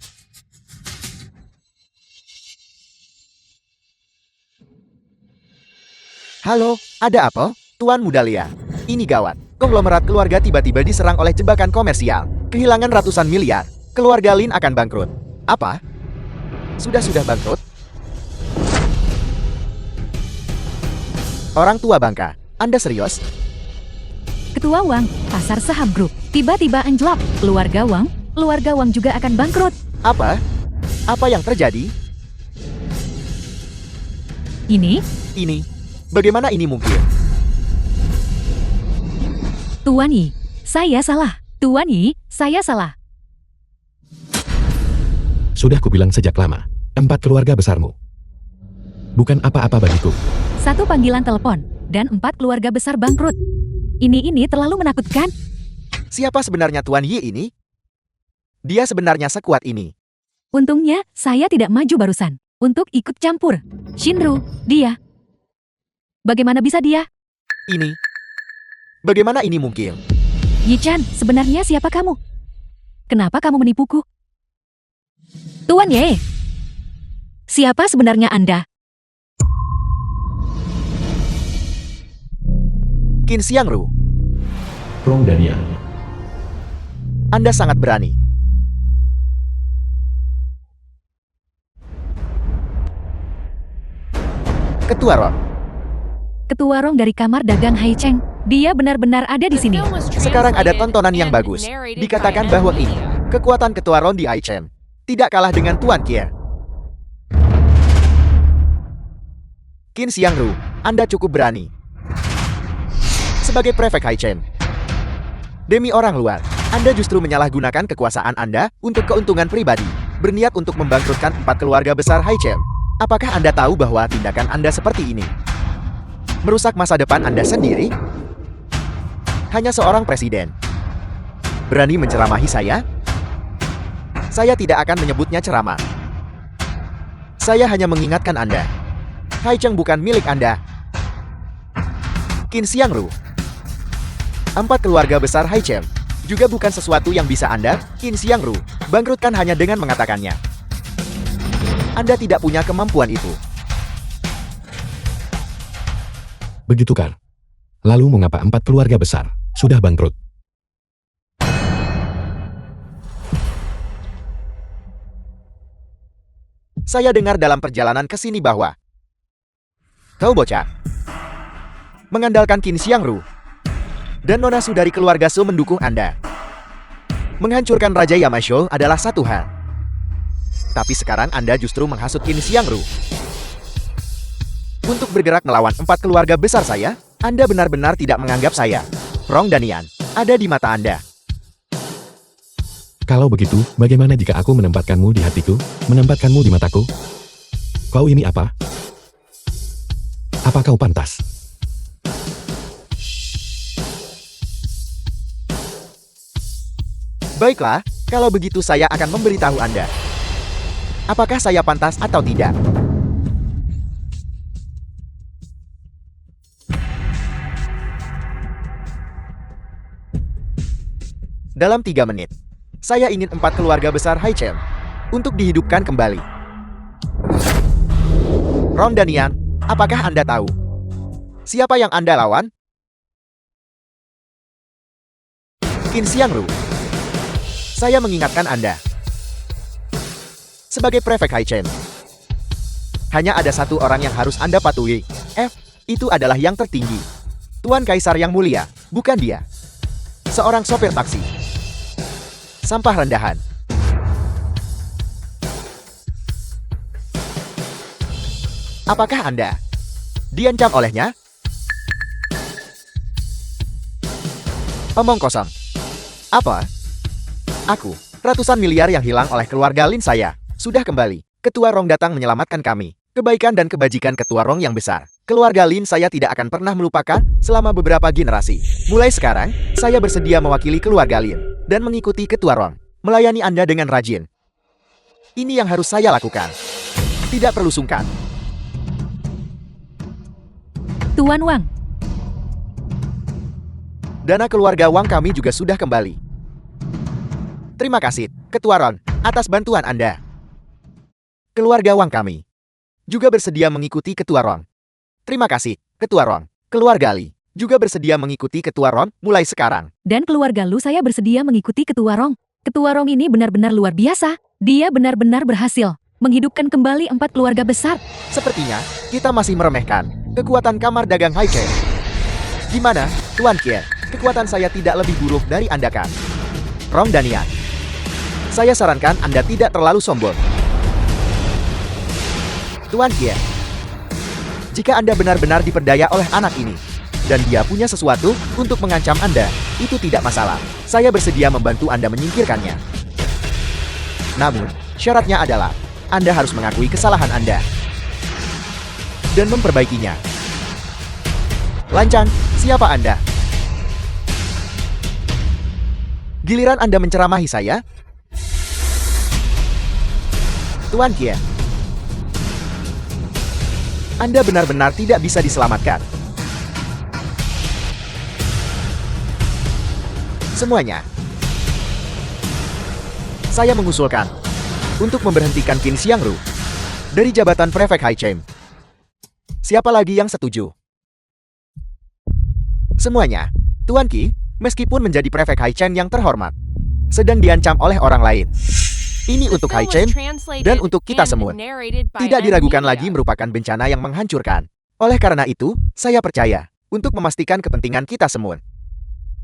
Halo, ada apa? Tuan Mudalia. Ini gawat. Konglomerat keluarga tiba-tiba diserang oleh jebakan komersial. Kehilangan ratusan miliar. Keluarga Lin akan bangkrut. Apa? Sudah bangkrut? Orang tua bangka, Anda serius? Ketua Wang, pasar saham grup, tiba-tiba anjlok. Keluarga Wang juga akan bangkrut. Apa? Apa yang terjadi? Ini, Bagaimana ini mungkin? Tuan Yi, saya salah. Tuan Yi, saya salah. Sudah kubilang sejak lama, 4 keluarga besarmu bukan apa-apa bagiku. 1 panggilan telepon, dan 4 keluarga besar bangkrut. Ini terlalu menakutkan. Siapa sebenarnya Tuan Yi ini? Dia sebenarnya sekuat ini. Untungnya, saya tidak maju barusan untuk ikut campur. Shinru, dia. Bagaimana bisa dia? Bagaimana ini mungkin? Yi Chan, sebenarnya siapa kamu? Kenapa kamu menipuku? Tuan Ye, siapa sebenarnya Anda? Qin Xiangru, Rong Daniel. Anda sangat berani. Ketua Ron, Ketua Rong dari kamar dagang Haicheng. Dia benar-benar ada di sini. Sekarang ada tontonan yang bagus. Dikatakan bahwa ini kekuatan Ketua Ron di Haichen tidak kalah dengan Tuan Kie. Qin Xiangru, Anda cukup berani. Sebagai prefek Haichen, demi orang luar, Anda justru menyalahgunakan kekuasaan Anda untuk keuntungan pribadi, berniat untuk membangkrutkan 4 keluarga besar Haichen. Apakah Anda tahu bahwa tindakan Anda seperti ini merusak masa depan Anda sendiri? Hanya seorang presiden berani menceramahi saya? Saya tidak akan menyebutnya ceramah. Saya hanya mengingatkan Anda. Haicheng bukan milik Anda. Qin Xiangru, 4 keluarga besar Haicheng juga bukan sesuatu yang bisa Anda, Qin Xiangru, bangkrutkan hanya dengan mengatakannya. Anda tidak punya kemampuan itu. Begitu kan? Lalu mengapa 4 keluarga besar sudah bangkrut? Saya dengar dalam perjalanan ke sini bahwa kau bocah mengandalkan Qin Xiangru dan Nona Su dari keluarga Su mendukung Anda. Menghancurkan Raja Yamasho adalah satu hal. Tapi sekarang Anda justru menghasut Qin Xiangru untuk bergerak melawan 4 keluarga besar saya. Anda benar-benar tidak menganggap saya, Rong Danian, ada di mata Anda. Kalau begitu, bagaimana jika aku menempatkanmu di hatiku, menempatkanmu di mataku? Kau ini apa? Apa kau pantas? Baiklah, kalau begitu saya akan memberitahu Anda. Apakah saya pantas atau tidak? Dalam 3 menit, saya ingin 4 keluarga besar Haichen untuk dihidupkan kembali. Rong Danian, apakah Anda tahu siapa yang Anda lawan? Qin Xiangru, saya mengingatkan Anda. Sebagai prefek Haichen, hanya ada satu orang yang harus Anda patuhi. Itu adalah yang tertinggi. Tuan Kaisar yang mulia, bukan dia. Seorang sopir taksi. Sampah rendahan. Apakah Anda diancam olehnya? Omong kosong. Apa? Aku, ratusan miliar yang hilang oleh keluarga Lin saya, sudah kembali. Ketua Rong datang menyelamatkan kami. Kebaikan dan kebajikan Ketua Rong yang besar. Keluarga Lin saya tidak akan pernah melupakan selama beberapa generasi. Mulai sekarang, saya bersedia mewakili keluarga Lin dan mengikuti Ketua Rong, melayani Anda dengan rajin. Ini yang harus saya lakukan. Tidak perlu sungkan. Tuan Wang, Dana keluarga Wang kami juga sudah kembali. Terima kasih, Ketua Rong, atas bantuan Anda. Keluarga Wang kami juga bersedia mengikuti Ketua Rong. Terima kasih, Ketua Rong. Keluarga Li juga bersedia mengikuti Ketua Rong mulai sekarang. dan keluarga Lu saya bersedia mengikuti Ketua Rong. Ketua Rong ini benar-benar luar biasa. Dia benar-benar berhasil menghidupkan kembali 4 keluarga besar. Sepertinya, kita masih meremehkan kekuatan kamar dagang Haichen. Gimana, Tuan Kie? Kekuatan saya tidak lebih buruk dari Anda kan? Rong Danian, saya sarankan Anda tidak terlalu sombong. Tuan Kie, jika Anda benar-benar diperdaya oleh anak ini, dan dia punya sesuatu untuk mengancam Anda, itu tidak masalah. Saya bersedia membantu Anda menyingkirkannya. Namun, syaratnya adalah, Anda harus mengakui kesalahan Anda dan memperbaikinya. Lancang, siapa Anda? Giliran Anda menceramahi saya? Tuan Kie, Anda benar-benar tidak bisa diselamatkan. Semuanya. Saya mengusulkan untuk memberhentikan Qin Xiangru dari jabatan prefek Haichen. Siapa lagi yang setuju? Semuanya. Tuan Qi, meskipun menjadi prefek Haichen yang terhormat, sedang diancam oleh orang lain. Ini untuk Haichen dan untuk kita semua. Tidak diragukan lagi merupakan bencana yang menghancurkan. Oleh karena itu, saya percaya, untuk memastikan kepentingan kita semua.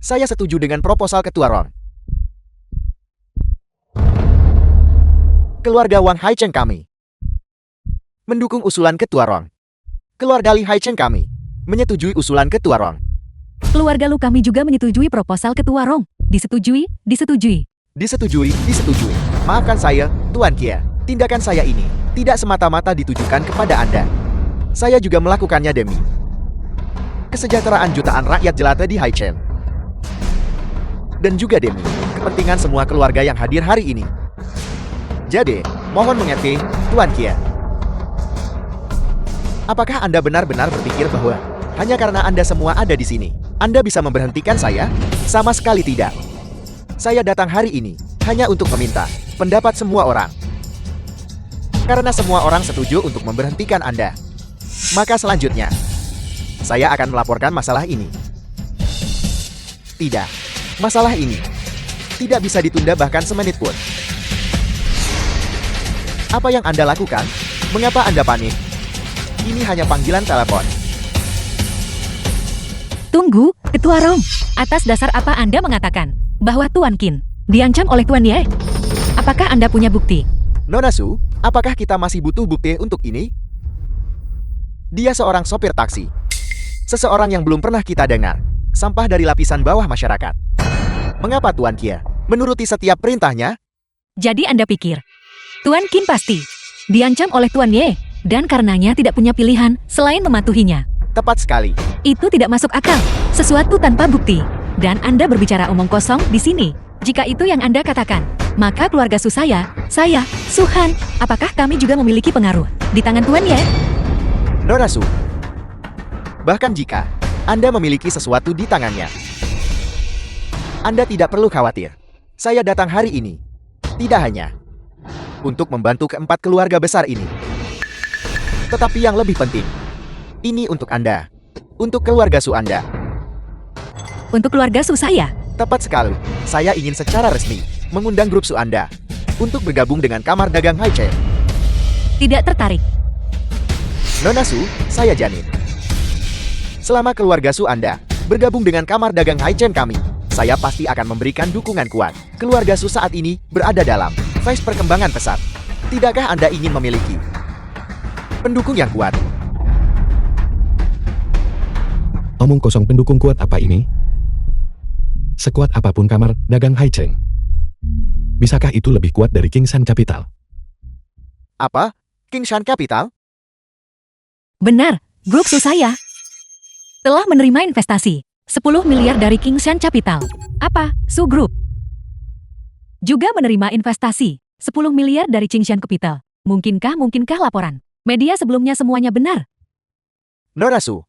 Saya setuju dengan proposal Ketua Rong. Keluarga Wang Haicheng kami mendukung usulan Ketua Rong. Keluarga Li Haicheng kami menyetujui usulan Ketua Rong. Keluarga Lu kami juga menyetujui proposal Ketua Rong. Disetujui, disetujui. Disetujui, disetujui. Maafkan saya, Tuan Kia. Tindakan saya ini tidak semata-mata ditujukan kepada Anda. Saya juga melakukannya demi kesejahteraan jutaan rakyat jelata di Haicheng. Dan juga demi kepentingan semua keluarga yang hadir hari ini. Jadi, mohon mengerti, Tuan Kia. Apakah Anda benar-benar berpikir bahwa hanya karena Anda semua ada di sini, Anda bisa memberhentikan saya? Sama sekali tidak. Saya datang hari ini hanya untuk meminta pendapat semua orang. Karena semua orang setuju untuk memberhentikan Anda. Maka selanjutnya, saya akan melaporkan masalah ini. Tidak, masalah ini tidak bisa ditunda bahkan semenit pun. Apa yang Anda lakukan? Mengapa Anda panik? Ini hanya panggilan telepon. Tunggu, Ketua Rong. Atas dasar apa Anda mengatakan bahwa Tuan Qin diancam oleh Tuan Ye? Apakah Anda punya bukti? Nona Su, apakah kita masih butuh bukti untuk ini? Dia seorang sopir taksi. Seseorang yang belum pernah kita dengar. Sampah dari lapisan bawah masyarakat. Mengapa Tuan Kia menuruti setiap perintahnya? Jadi Anda pikir Tuan Qin pasti diancam oleh Tuan Ye dan karenanya tidak punya pilihan selain mematuhinya. Tepat sekali. Itu tidak masuk akal. Sesuatu tanpa bukti. Dan Anda berbicara omong kosong di sini. Jika itu yang Anda katakan, maka keluarga saya, Suhan, apakah kami juga memiliki pengaruh di tangan Tuan Ye? Nona Su, bahkan jika Anda memiliki sesuatu di tangannya, Anda tidak perlu khawatir. Saya datang hari ini tidak hanya untuk membantu keempat keluarga besar ini, tetapi yang lebih penting, ini untuk Anda, untuk keluarga Su Anda. Untuk keluarga Su saya? Tepat sekali. Saya ingin secara resmi mengundang grup Su Anda untuk bergabung dengan Kamar Dagang Haicheng. Tidak tertarik. Nona Su, saya jamin. Selama keluarga Su Anda bergabung dengan Kamar Dagang Haicheng kami, saya pasti akan memberikan dukungan kuat. Keluarga Su saat ini berada dalam fase perkembangan pesat. Tidakkah Anda ingin memiliki pendukung yang kuat? Omong kosong pendukung kuat apa ini? Sekuat apapun Kamar Dagang Haicheng, bisakah itu lebih kuat dari Kingshan Capital? Apa? Kingshan Capital? Benar, grup Su saya telah menerima investasi 10 miliar dari Kingshan Capital. Apa? Su Group juga menerima investasi 10 miliar dari Kingshan Capital. Mungkinkah laporan media sebelumnya semuanya benar? Nona Su,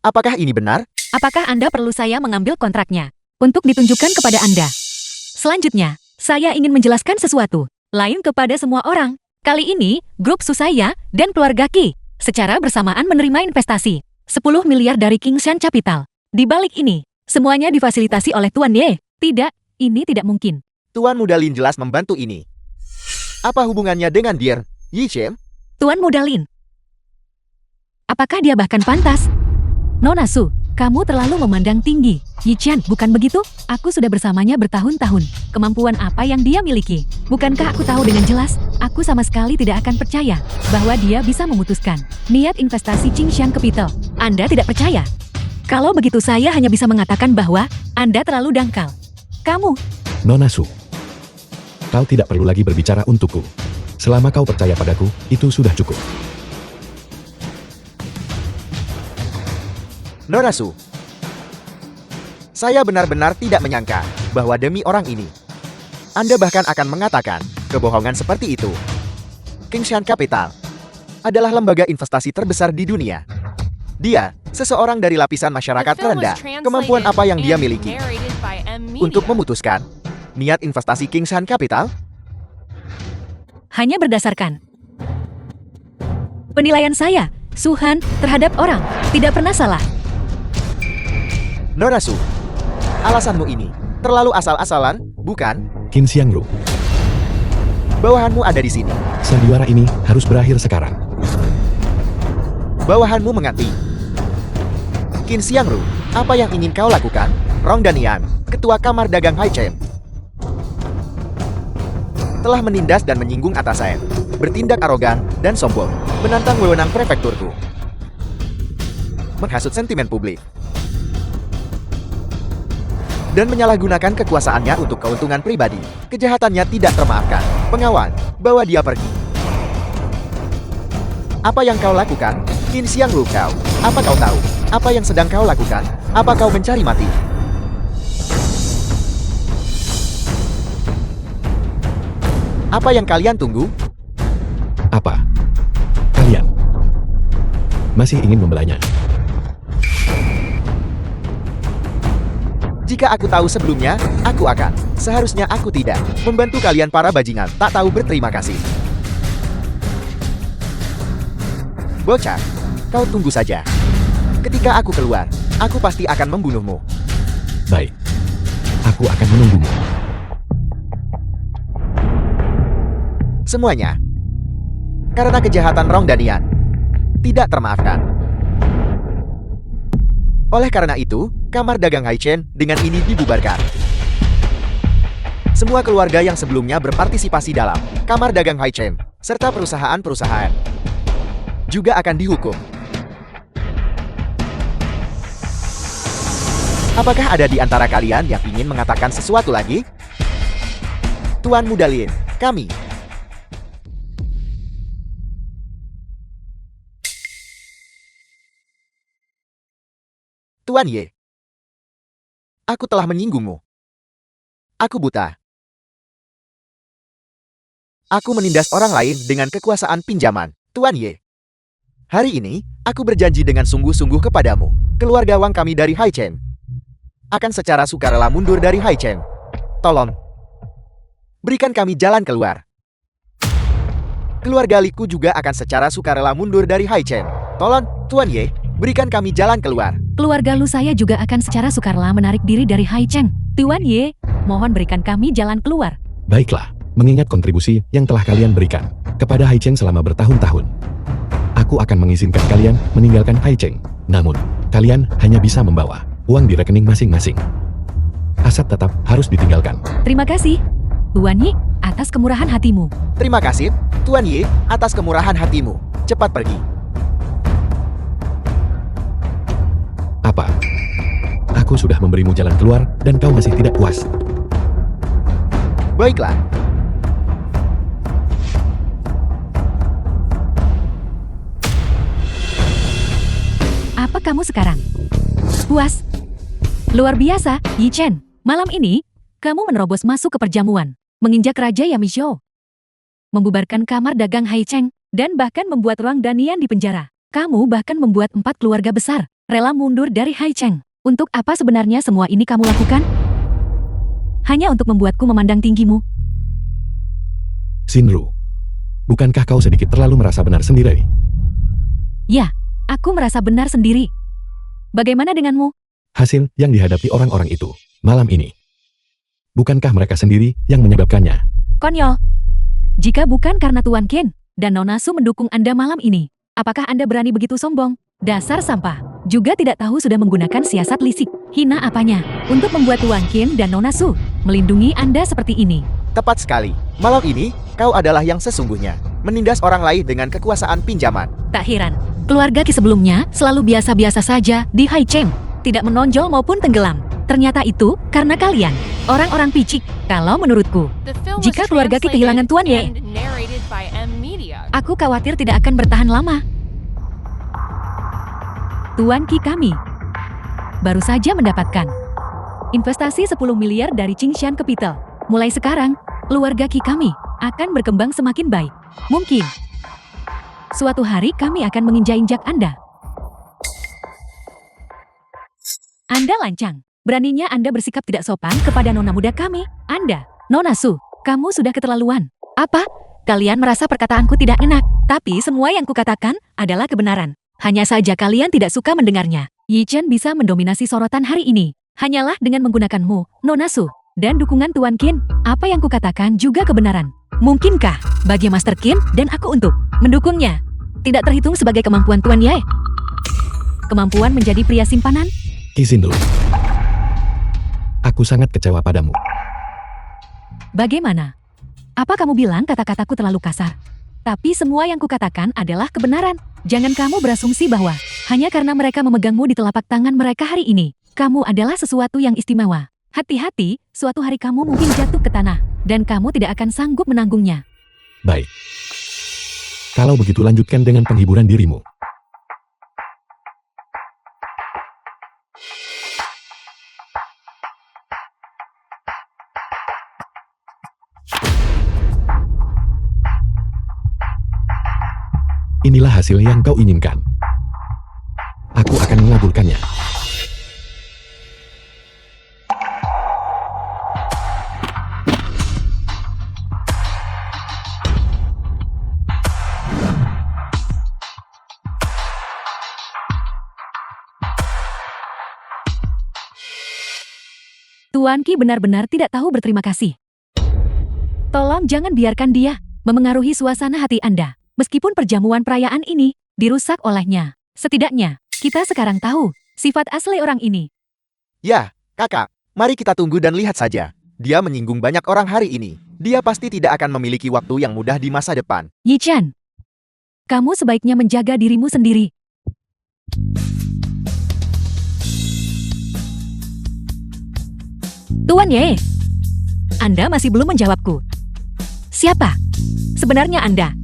apakah ini benar? Apakah Anda perlu saya mengambil kontraknya untuk ditunjukkan kepada Anda? Selanjutnya, saya ingin menjelaskan sesuatu lain kepada semua orang. Kali ini, grup Su saya dan keluarga Qi secara bersamaan menerima investasi 10 miliar dari Kingshan Capital. Di balik ini, semuanya difasilitasi oleh Tuan Ye. Tidak, ini tidak mungkin. Tuan Muda Lin jelas membantu ini. Apa hubungannya dengan Dear Yichen? Tuan Muda Lin, apakah dia bahkan pantas? Nona Su, kamu terlalu memandang tinggi Yichen, bukan begitu? Aku sudah bersamanya bertahun-tahun. Kemampuan apa yang dia miliki? Bukankah aku tahu dengan jelas? Aku sama sekali tidak akan percaya bahwa dia bisa memutuskan niat investasi Kingshan Capital. Anda tidak percaya? Kalau begitu saya hanya bisa mengatakan bahwa Anda terlalu dangkal. Kamu, Nona Su, kau tidak perlu lagi berbicara untukku. Selama kau percaya padaku, itu sudah cukup. Nona Su, saya benar-benar tidak menyangka bahwa demi orang ini, Anda bahkan akan mengatakan kebohongan seperti itu. Kingshan Capital adalah lembaga investasi terbesar di dunia. Dia, seseorang dari lapisan masyarakat terendah, kemampuan apa yang dia miliki untuk memutuskan niat investasi Kingshan Capital? hanya berdasarkan penilaian saya, Suhan, terhadap orang, tidak pernah salah. Nona Su, alasanmu ini terlalu asal-asalan, bukan? Qin Xiangru, Bawahanmu ada di sini. sandiwara ini harus berakhir sekarang. bawahanmu menganti. Qin Xiangru, apa yang ingin kau lakukan? Rong Danian, ketua kamar dagang Haichen, telah menindas dan menyinggung atasan, bertindak arogan dan sombong, menantang wewenang prefekturku, menghasut sentimen publik, dan menyalahgunakan kekuasaannya untuk keuntungan pribadi. Kejahatannya tidak termaafkan. Pengawal, bawa dia pergi. Apa yang kau lakukan? Qin Xiangru kau. Apa kau tahu? Apa yang sedang kau lakukan? Apa kau mencari mati? Apa yang kalian tunggu? Apa? Kalian masih ingin membelanya? Jika aku tahu sebelumnya, aku akan. Seharusnya aku tidak membantu kalian para bajingan tak tahu berterima kasih. Bocah, kau tunggu saja. Ketika aku keluar, aku pasti akan membunuhmu. Baik. Aku akan menunggumu. Semuanya. Karena kejahatan Rong Danian tidak termaafkan. Oleh karena itu, kamar dagang Haichen dengan ini dibubarkan. Semua keluarga yang sebelumnya berpartisipasi dalam kamar dagang Haichen, serta perusahaan-perusahaan, juga akan dihukum. Apakah ada di antara kalian yang ingin mengatakan sesuatu lagi? Tuan Muda Lin, kami. Tuan Ye, aku telah menyinggungmu. Aku buta. Aku menindas orang lain dengan kekuasaan pinjaman. Tuan Ye, hari ini, aku berjanji dengan sungguh-sungguh kepadamu. Keluarga Wang kami dari Haichen akan secara sukarela mundur dari Haichen. Tolong, berikan kami jalan keluar. Keluarga Liku juga akan secara sukarela mundur dari Haichen. Tolong, Tuan Ye, berikan kami jalan keluar. Keluarga Lu saya juga akan secara sukarela menarik diri dari Haichen. Tuan Ye, mohon berikan kami jalan keluar. Baiklah, mengingat kontribusi yang telah kalian berikan kepada Haichen selama bertahun-tahun, aku akan mengizinkan kalian meninggalkan Haichen. Namun, kalian hanya bisa membawa uang di rekening masing-masing. Aset tetap harus ditinggalkan. Terima kasih, Tuan Ye, atas kemurahan hatimu. Terima kasih, Tuan Ye, atas kemurahan hatimu. Cepat pergi. Apa? Aku sudah memberimu jalan keluar dan kau masih tidak puas. Baiklah. Apa kamu sekarang? Puas? Luar biasa, Yi Chen. Malam ini, kamu menerobos masuk ke perjamuan, menginjak Raja Yamisho, membubarkan kamar dagang Haichen, dan bahkan membuat Rong Danian di penjara. Kamu bahkan membuat 4 keluarga besar rela mundur dari Haichen. Untuk apa sebenarnya semua ini kamu lakukan? Hanya untuk membuatku memandang tinggimu. Xinru, bukankah kau sedikit terlalu merasa benar sendiri? Ya, aku merasa benar sendiri. Bagaimana denganmu? Hasil yang dihadapi orang-orang itu malam ini, bukankah mereka sendiri yang menyebabkannya? Konyol. Jika bukan karena Tuan Qin dan Nona Su mendukung Anda malam ini, apakah Anda berani begitu sombong? Dasar sampah. Juga tidak tahu sudah menggunakan siasat lisik. Hina apanya? Untuk membuat Tuan Qin dan Nona Su melindungi Anda seperti ini. Tepat sekali. Malam ini, kau adalah yang sesungguhnya. Menindas orang lain dengan kekuasaan pinjaman. Tak heran, keluarga Qi sebelumnya selalu biasa-biasa saja di Haichen. Tidak menonjol maupun tenggelam. Ternyata itu karena kalian, orang-orang picik. Kalau menurutku, jika keluarga Qi kehilangan Tuan Ye, aku khawatir tidak akan bertahan lama. Tuan Qi kami baru saja mendapatkan investasi 10 miliar dari Qingshan Capital. Mulai sekarang, keluarga Qi kami akan berkembang semakin baik. Mungkin suatu hari kami akan menginjak-injak Anda. Anda lancang. Beraninya Anda bersikap tidak sopan kepada nona muda kami. Anda, Nona Su, kamu sudah keterlaluan. Apa? Kalian merasa perkataanku tidak enak, tapi semua yang kukatakan adalah kebenaran. Hanya saja kalian tidak suka mendengarnya. Yi Chen bisa mendominasi sorotan hari ini. Hanyalah dengan menggunakanmu, Nona Su, dan dukungan Tuan Qin. Apa yang kukatakan juga kebenaran. Mungkinkah bagi Master Qin dan aku untuk mendukungnya? tidak terhitung sebagai kemampuan Tuan Ye. Kemampuan menjadi pria simpanan? Qi Xinru. Aku sangat kecewa padamu. Bagaimana? Apa kamu bilang kata-kataku terlalu kasar? Tapi semua yang kukatakan adalah kebenaran. Jangan kamu berasumsi bahwa hanya karena mereka memegangmu di telapak tangan mereka hari ini, kamu adalah sesuatu yang istimewa. Hati-hati, suatu hari kamu mungkin jatuh ke tanah, dan kamu tidak akan sanggup menanggungnya. Baik. Kalau begitu lanjutkan dengan penghiburan dirimu. Inilah hasil yang kau inginkan. Aku akan mengabulkannya. Tuan Qi benar-benar tidak tahu berterima kasih. Tolong jangan biarkan dia memengaruhi suasana hati Anda. Meskipun perjamuan perayaan ini dirusak olehnya. Setidaknya, kita sekarang tahu sifat asli orang ini. Ya, kakak, mari kita tunggu dan lihat saja. Dia menyinggung banyak orang hari ini. Dia pasti tidak akan memiliki waktu yang mudah di masa depan. Yi Chen, kamu sebaiknya menjaga dirimu sendiri. Tuan Ye, Anda masih belum menjawabku. Siapa sebenarnya Anda?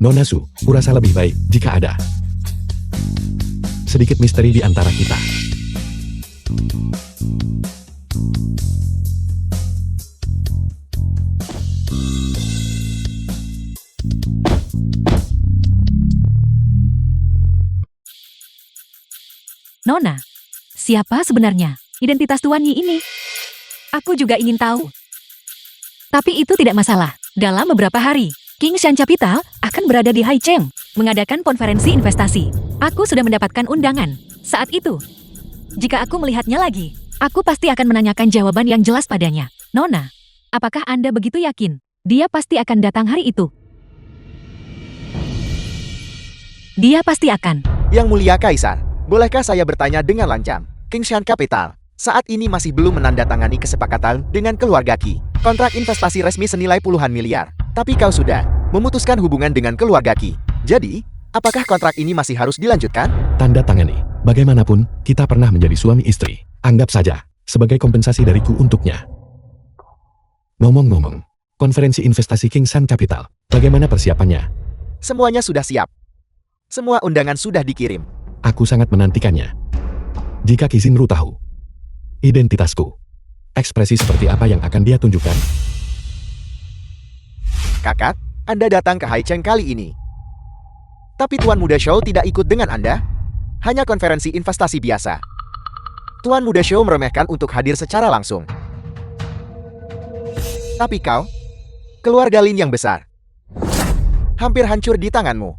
Nona Su, kurasa lebih baik jika ada sedikit misteri di antara kita. Nona, siapa sebenarnya identitas Tuan Yi ini? Aku juga ingin tahu. Tapi itu tidak masalah. Dalam beberapa hari, Kingshan Capital akan berada di Haicheng, mengadakan konferensi investasi. Aku sudah mendapatkan undangan. Saat itu, jika aku melihatnya lagi, aku pasti akan menanyakan jawaban yang jelas padanya. Nona, apakah Anda begitu yakin? Dia pasti akan datang hari itu. Dia pasti akan. Yang mulia Kaisar, bolehkah saya bertanya dengan lancang? Kingshan Capital saat ini masih belum menandatangani kesepakatan dengan keluarga Qi. Kontrak investasi resmi senilai puluhan miliar. Tapi kau sudah memutuskan hubungan dengan keluarga Qi. Jadi, apakah kontrak ini masih harus dilanjutkan? Tanda tangani. Bagaimanapun, kita pernah menjadi suami istri. Anggap saja sebagai kompensasi dariku untuknya. Ngomong-ngomong, konferensi investasi Kingshan Capital, bagaimana persiapannya? Semuanya sudah siap. Semua undangan sudah dikirim. Aku sangat menantikannya. Jika Qi Xinru tahu identitasku, ekspresi seperti apa yang akan dia tunjukkan? Kakak, Anda datang ke Haicheng kali ini. Tapi Tuan Muda Show tidak ikut dengan Anda. Hanya konferensi investasi biasa. Tuan Muda Show meremehkan untuk hadir secara langsung. Tapi kau, keluarga Lin yang besar, hampir hancur di tanganmu.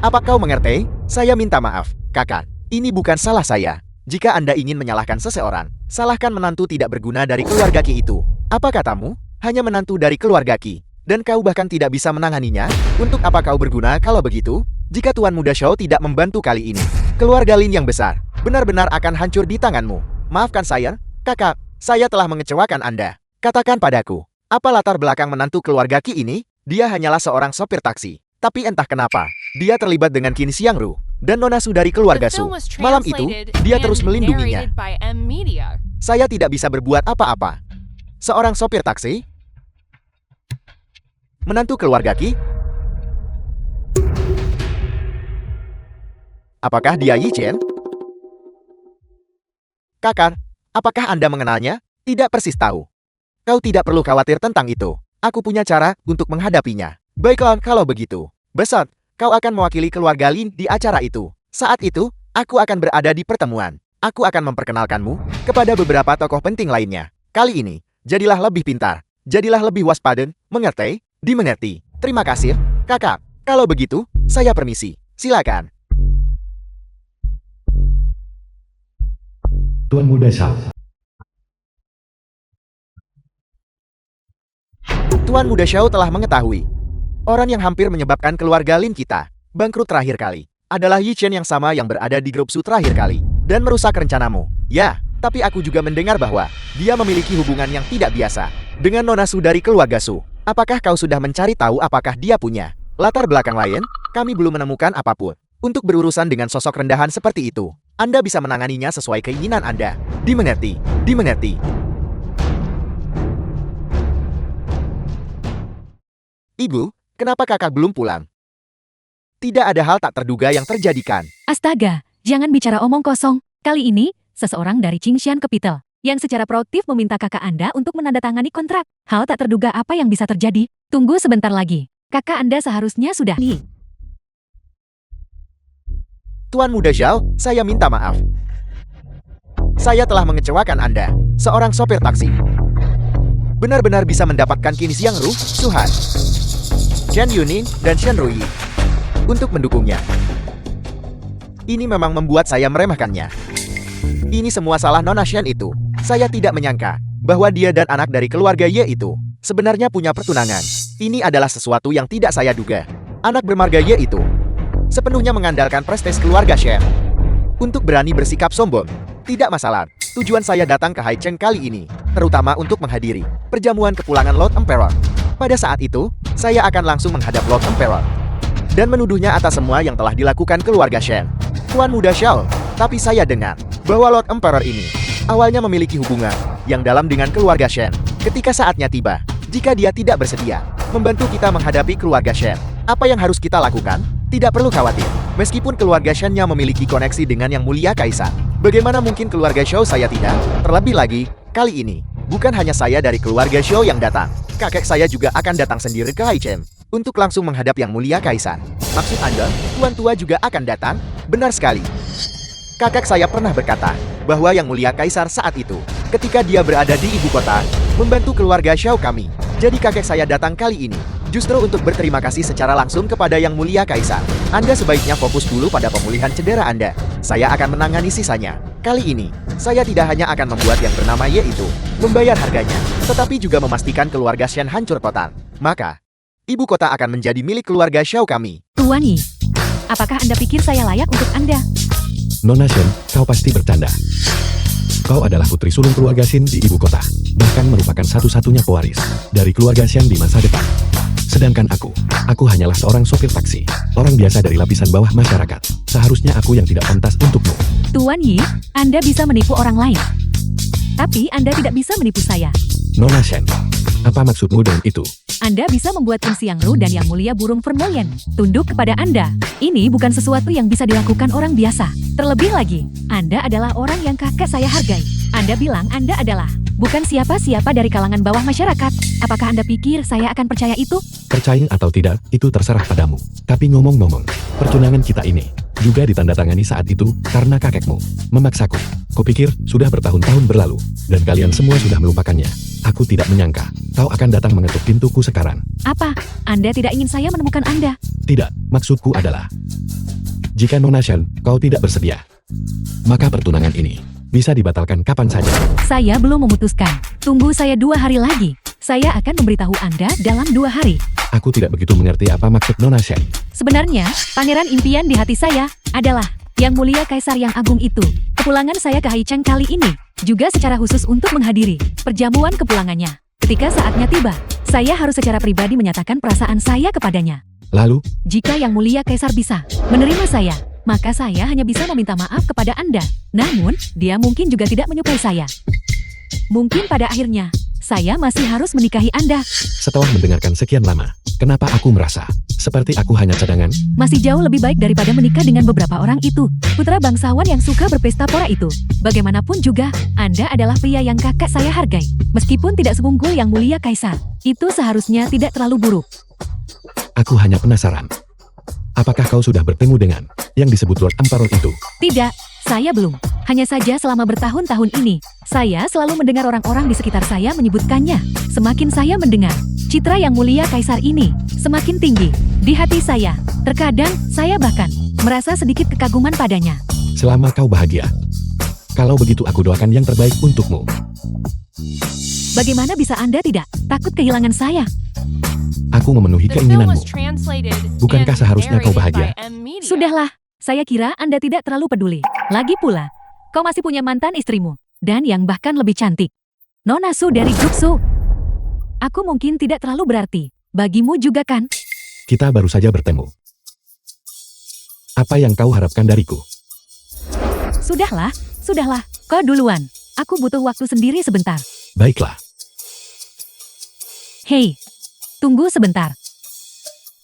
Apa kau mengerti? Saya minta maaf, kakak. Ini bukan salah saya. Jika Anda ingin menyalahkan seseorang, salahkan menantu tidak berguna dari keluarga Qi itu. Apa katamu? Hanya menantu dari keluarga Qi. Dan kau bahkan tidak bisa menanganinya? Untuk apa kau berguna kalau begitu? Jika Tuan Muda Show tidak membantu kali ini, keluarga Lin yang besar benar-benar akan hancur di tanganmu. Maafkan saya, kakak. Saya telah mengecewakan Anda. Katakan padaku, apa latar belakang menantu keluarga Qi ini? Dia hanyalah seorang sopir taksi. Tapi entah kenapa, dia terlibat dengan Qin Xiangru dan Nona Su dari keluarga Su. Malam itu, dia terus melindunginya. Saya tidak bisa berbuat apa-apa. Seorang sopir taksi? Menantu keluarga Qi? Apakah dia Yi Chen? Kakak, apakah Anda mengenalnya? Tidak persis tahu. Kau tidak perlu khawatir tentang itu. Aku punya cara untuk menghadapinya. Baiklah kalau begitu. Besok, kau akan mewakili keluarga Lin di acara itu. Saat itu, aku akan berada di pertemuan. Aku akan memperkenalkanmu kepada beberapa tokoh penting lainnya. Kali ini, jadilah lebih pintar. Jadilah lebih waspada, mengerti? Dimengerti. Terima kasih, kakak. Kalau begitu, saya permisi. Silakan. Tuan Muda Show. Tuan Muda Show telah mengetahui Orang yang hampir menyebabkan keluarga Lin kita bangkrut terakhir kali adalah Yi Chen yang sama yang berada di grup Su terakhir kali dan merusak rencanamu. Ya, tapi aku juga mendengar bahwa dia memiliki hubungan yang tidak biasa dengan Nona Su dari keluarga Su. Apakah kau sudah mencari tahu apakah dia punya latar belakang lain? Kami belum menemukan apapun. Untuk berurusan dengan sosok rendahan seperti itu, Anda bisa menanganinya sesuai keinginan Anda. Dimengerti, dimengerti. Ibu, kenapa kakak belum pulang? Tidak ada hal tak terduga yang terjadi kan? Astaga, jangan bicara omong kosong. Kali ini, seseorang dari Qingshan Capital yang secara proaktif meminta kakak Anda untuk menandatangani kontrak. Hal tak terduga apa yang bisa terjadi? Tunggu sebentar lagi. Kakak Anda seharusnya sudah nih. Tuan Muda Zhao, saya minta maaf. Saya telah mengecewakan Anda, seorang sopir taksi. Benar-benar bisa mendapatkan Qin Xiangru, Suhan, Chen Yuning, dan Shen Ruyi untuk mendukungnya. Ini memang membuat saya meremehkannya. Ini semua salah Nona Shen itu. Saya tidak menyangka bahwa dia dan anak dari keluarga Ye itu sebenarnya punya pertunangan. Ini adalah sesuatu yang tidak saya duga. Anak bermarga Ye itu sepenuhnya mengandalkan prestis keluarga Shen untuk berani bersikap sombong. Tidak masalah. Tujuan saya datang ke Haicheng kali ini terutama untuk menghadiri perjamuan kepulangan Lord Emperor. Pada saat itu, saya akan langsung menghadap Lord Emperor dan menuduhnya atas semua yang telah dilakukan keluarga Shen. Tuan Muda Zhao, tapi saya dengar bahwa Lord Emperor ini awalnya memiliki hubungan yang dalam dengan keluarga Shen. Ketika saatnya tiba, jika dia tidak bersedia membantu kita menghadapi keluarga Shen, apa yang harus kita lakukan? Tidak perlu khawatir. Meskipun keluarga Shen-nya memiliki koneksi dengan Yang Mulia Kaisar, bagaimana mungkin keluarga Zhao saya tidak? Terlebih lagi, kali ini, bukan hanya saya dari keluarga Zhao yang datang. Kakek saya juga akan datang sendiri ke Haicheng untuk langsung menghadap Yang Mulia Kaisar. Maksud Anda, Tuan Tua juga akan datang? Benar sekali. Kakek saya pernah berkata bahwa Yang Mulia Kaisar saat itu, ketika dia berada di ibu kota, membantu keluarga Zhao kami. Jadi kakek saya datang kali ini justru untuk berterima kasih secara langsung kepada Yang Mulia Kaisar. Anda sebaiknya fokus dulu pada pemulihan cedera Anda. Saya akan menangani sisanya. Kali ini, saya tidak hanya akan membuat yang bernama Ye itu membayar harganya, tetapi juga memastikan keluarga Shen hancur total. Maka, ibu kota akan menjadi milik keluarga Zhao kami. Tuan Yi, apakah Anda pikir saya layak untuk Anda? Nona Shen, kau pasti bercanda. Kau adalah putri sulung keluarga Shin di ibu kota, bahkan merupakan satu-satunya pewaris dari keluarga Shen di masa depan. Sedangkan aku hanyalah seorang sopir taksi, orang biasa dari lapisan bawah masyarakat. Seharusnya aku yang tidak pantas untukmu. Tuan Yi, Anda bisa menipu orang lain. Tapi Anda tidak bisa menipu saya. Nona Shen, apa maksudmu dengan itu? Anda bisa membuat Qin Xiangru dan Yang Mulia Burung Vermilion tunduk kepada Anda. Ini bukan sesuatu yang bisa dilakukan orang biasa. Terlebih lagi, Anda adalah orang yang kakek saya hargai. Anda bilang Anda adalah bukan siapa-siapa dari kalangan bawah masyarakat. Apakah Anda pikir saya akan percaya itu? Percaya atau tidak, itu terserah padamu. Tapi ngomong-ngomong, pertunangan kita ini juga ditandatangani saat itu karena kakekmu memaksaku. Kupikir sudah bertahun-tahun berlalu, dan kalian semua sudah melupakannya. Aku tidak menyangka kau akan datang mengetuk pintuku sekarang. Apa? Anda tidak ingin saya menemukan Anda? Tidak, maksudku adalah jika Nona Shen, kau tidak bersedia, maka pertunangan ini bisa dibatalkan kapan saja. Saya belum memutuskan. Tunggu saya 2 hari lagi. Saya akan memberitahu Anda dalam 2 hari. Aku tidak begitu mengerti apa maksud Nona Shen. Sebenarnya, pangeran impian di hati saya adalah Yang Mulia Kaisar yang agung itu. Kepulangan saya ke Haicheng kali ini juga secara khusus untuk menghadiri perjamuan kepulangannya. Ketika saatnya tiba, saya harus secara pribadi menyatakan perasaan saya kepadanya. Lalu, Jika Yang Mulia Kaisar bisa menerima saya, maka saya hanya bisa meminta maaf kepada Anda. Namun, dia mungkin juga tidak menyukai saya. Mungkin pada akhirnya, saya masih harus menikahi Anda. setelah mendengarkan sekian lama, kenapa aku merasa seperti aku hanya cadangan? Masih jauh lebih baik daripada menikah dengan beberapa orang itu. Putra bangsawan yang suka berpesta pora itu. Bagaimanapun juga, Anda adalah pria yang kakak saya hargai. Meskipun tidak seunggul Yang Mulia Kaisar, itu seharusnya tidak terlalu buruk. Aku hanya penasaran. Apakah kau sudah bertemu dengan yang disebut Lord Emperor itu? Tidak, saya belum. Hanya saja selama bertahun-tahun ini, saya selalu mendengar orang-orang di sekitar saya menyebutkannya. Semakin saya mendengar, citra Yang Mulia Kaisar ini semakin tinggi di hati saya. Terkadang, saya bahkan merasa sedikit kekaguman padanya. Selama kau bahagia. Kalau begitu aku doakan yang terbaik untukmu. Bagaimana bisa Anda tidak takut kehilangan saya? Aku memenuhi The film keinginanmu. was translated Bukankah and seharusnya kau narrated bahagia? by M Media. Sudahlah, saya kira Anda tidak terlalu peduli. Lagi pula, kau masih punya mantan istrimu. Dan yang bahkan lebih cantik. Nona Su dari grup Su. Aku mungkin tidak terlalu berarti. Bagimu juga kan? Kita baru saja bertemu. Apa yang kau harapkan dariku? Sudahlah, kau duluan. Aku butuh waktu sendiri sebentar. Baiklah, Hei, tunggu sebentar.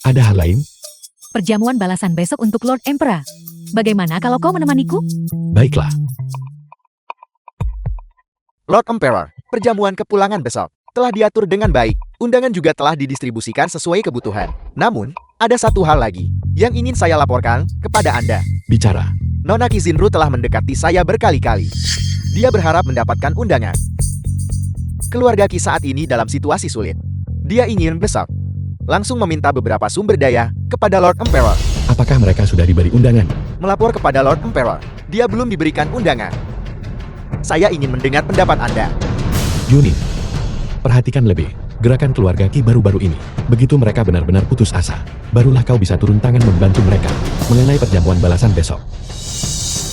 ada hal lain? Perjamuan balasan besok untuk Lord Emperor. Bagaimana kalau kau menemaniku? Baiklah, Lord Emperor, perjamuan kepulangan besok telah diatur dengan baik. Undangan juga telah didistribusikan sesuai kebutuhan. Namun, ada satu hal lagi yang ingin saya laporkan kepada Anda. bicara. Nona Kizinru telah mendekati saya berkali-kali. Dia berharap mendapatkan undangan. Keluarga Ki saat ini dalam situasi sulit. Dia ingin besok langsung meminta beberapa sumber daya kepada Lord Emperor. Apakah mereka sudah diberi undangan? Melapor kepada Lord Emperor, dia belum diberikan undangan. Saya ingin mendengar pendapat Anda. Yunin, perhatikan lebih gerakan keluarga Ki baru-baru ini. Begitu mereka benar-benar putus asa, barulah kau bisa turun tangan membantu mereka mengenai perjamuan balasan besok.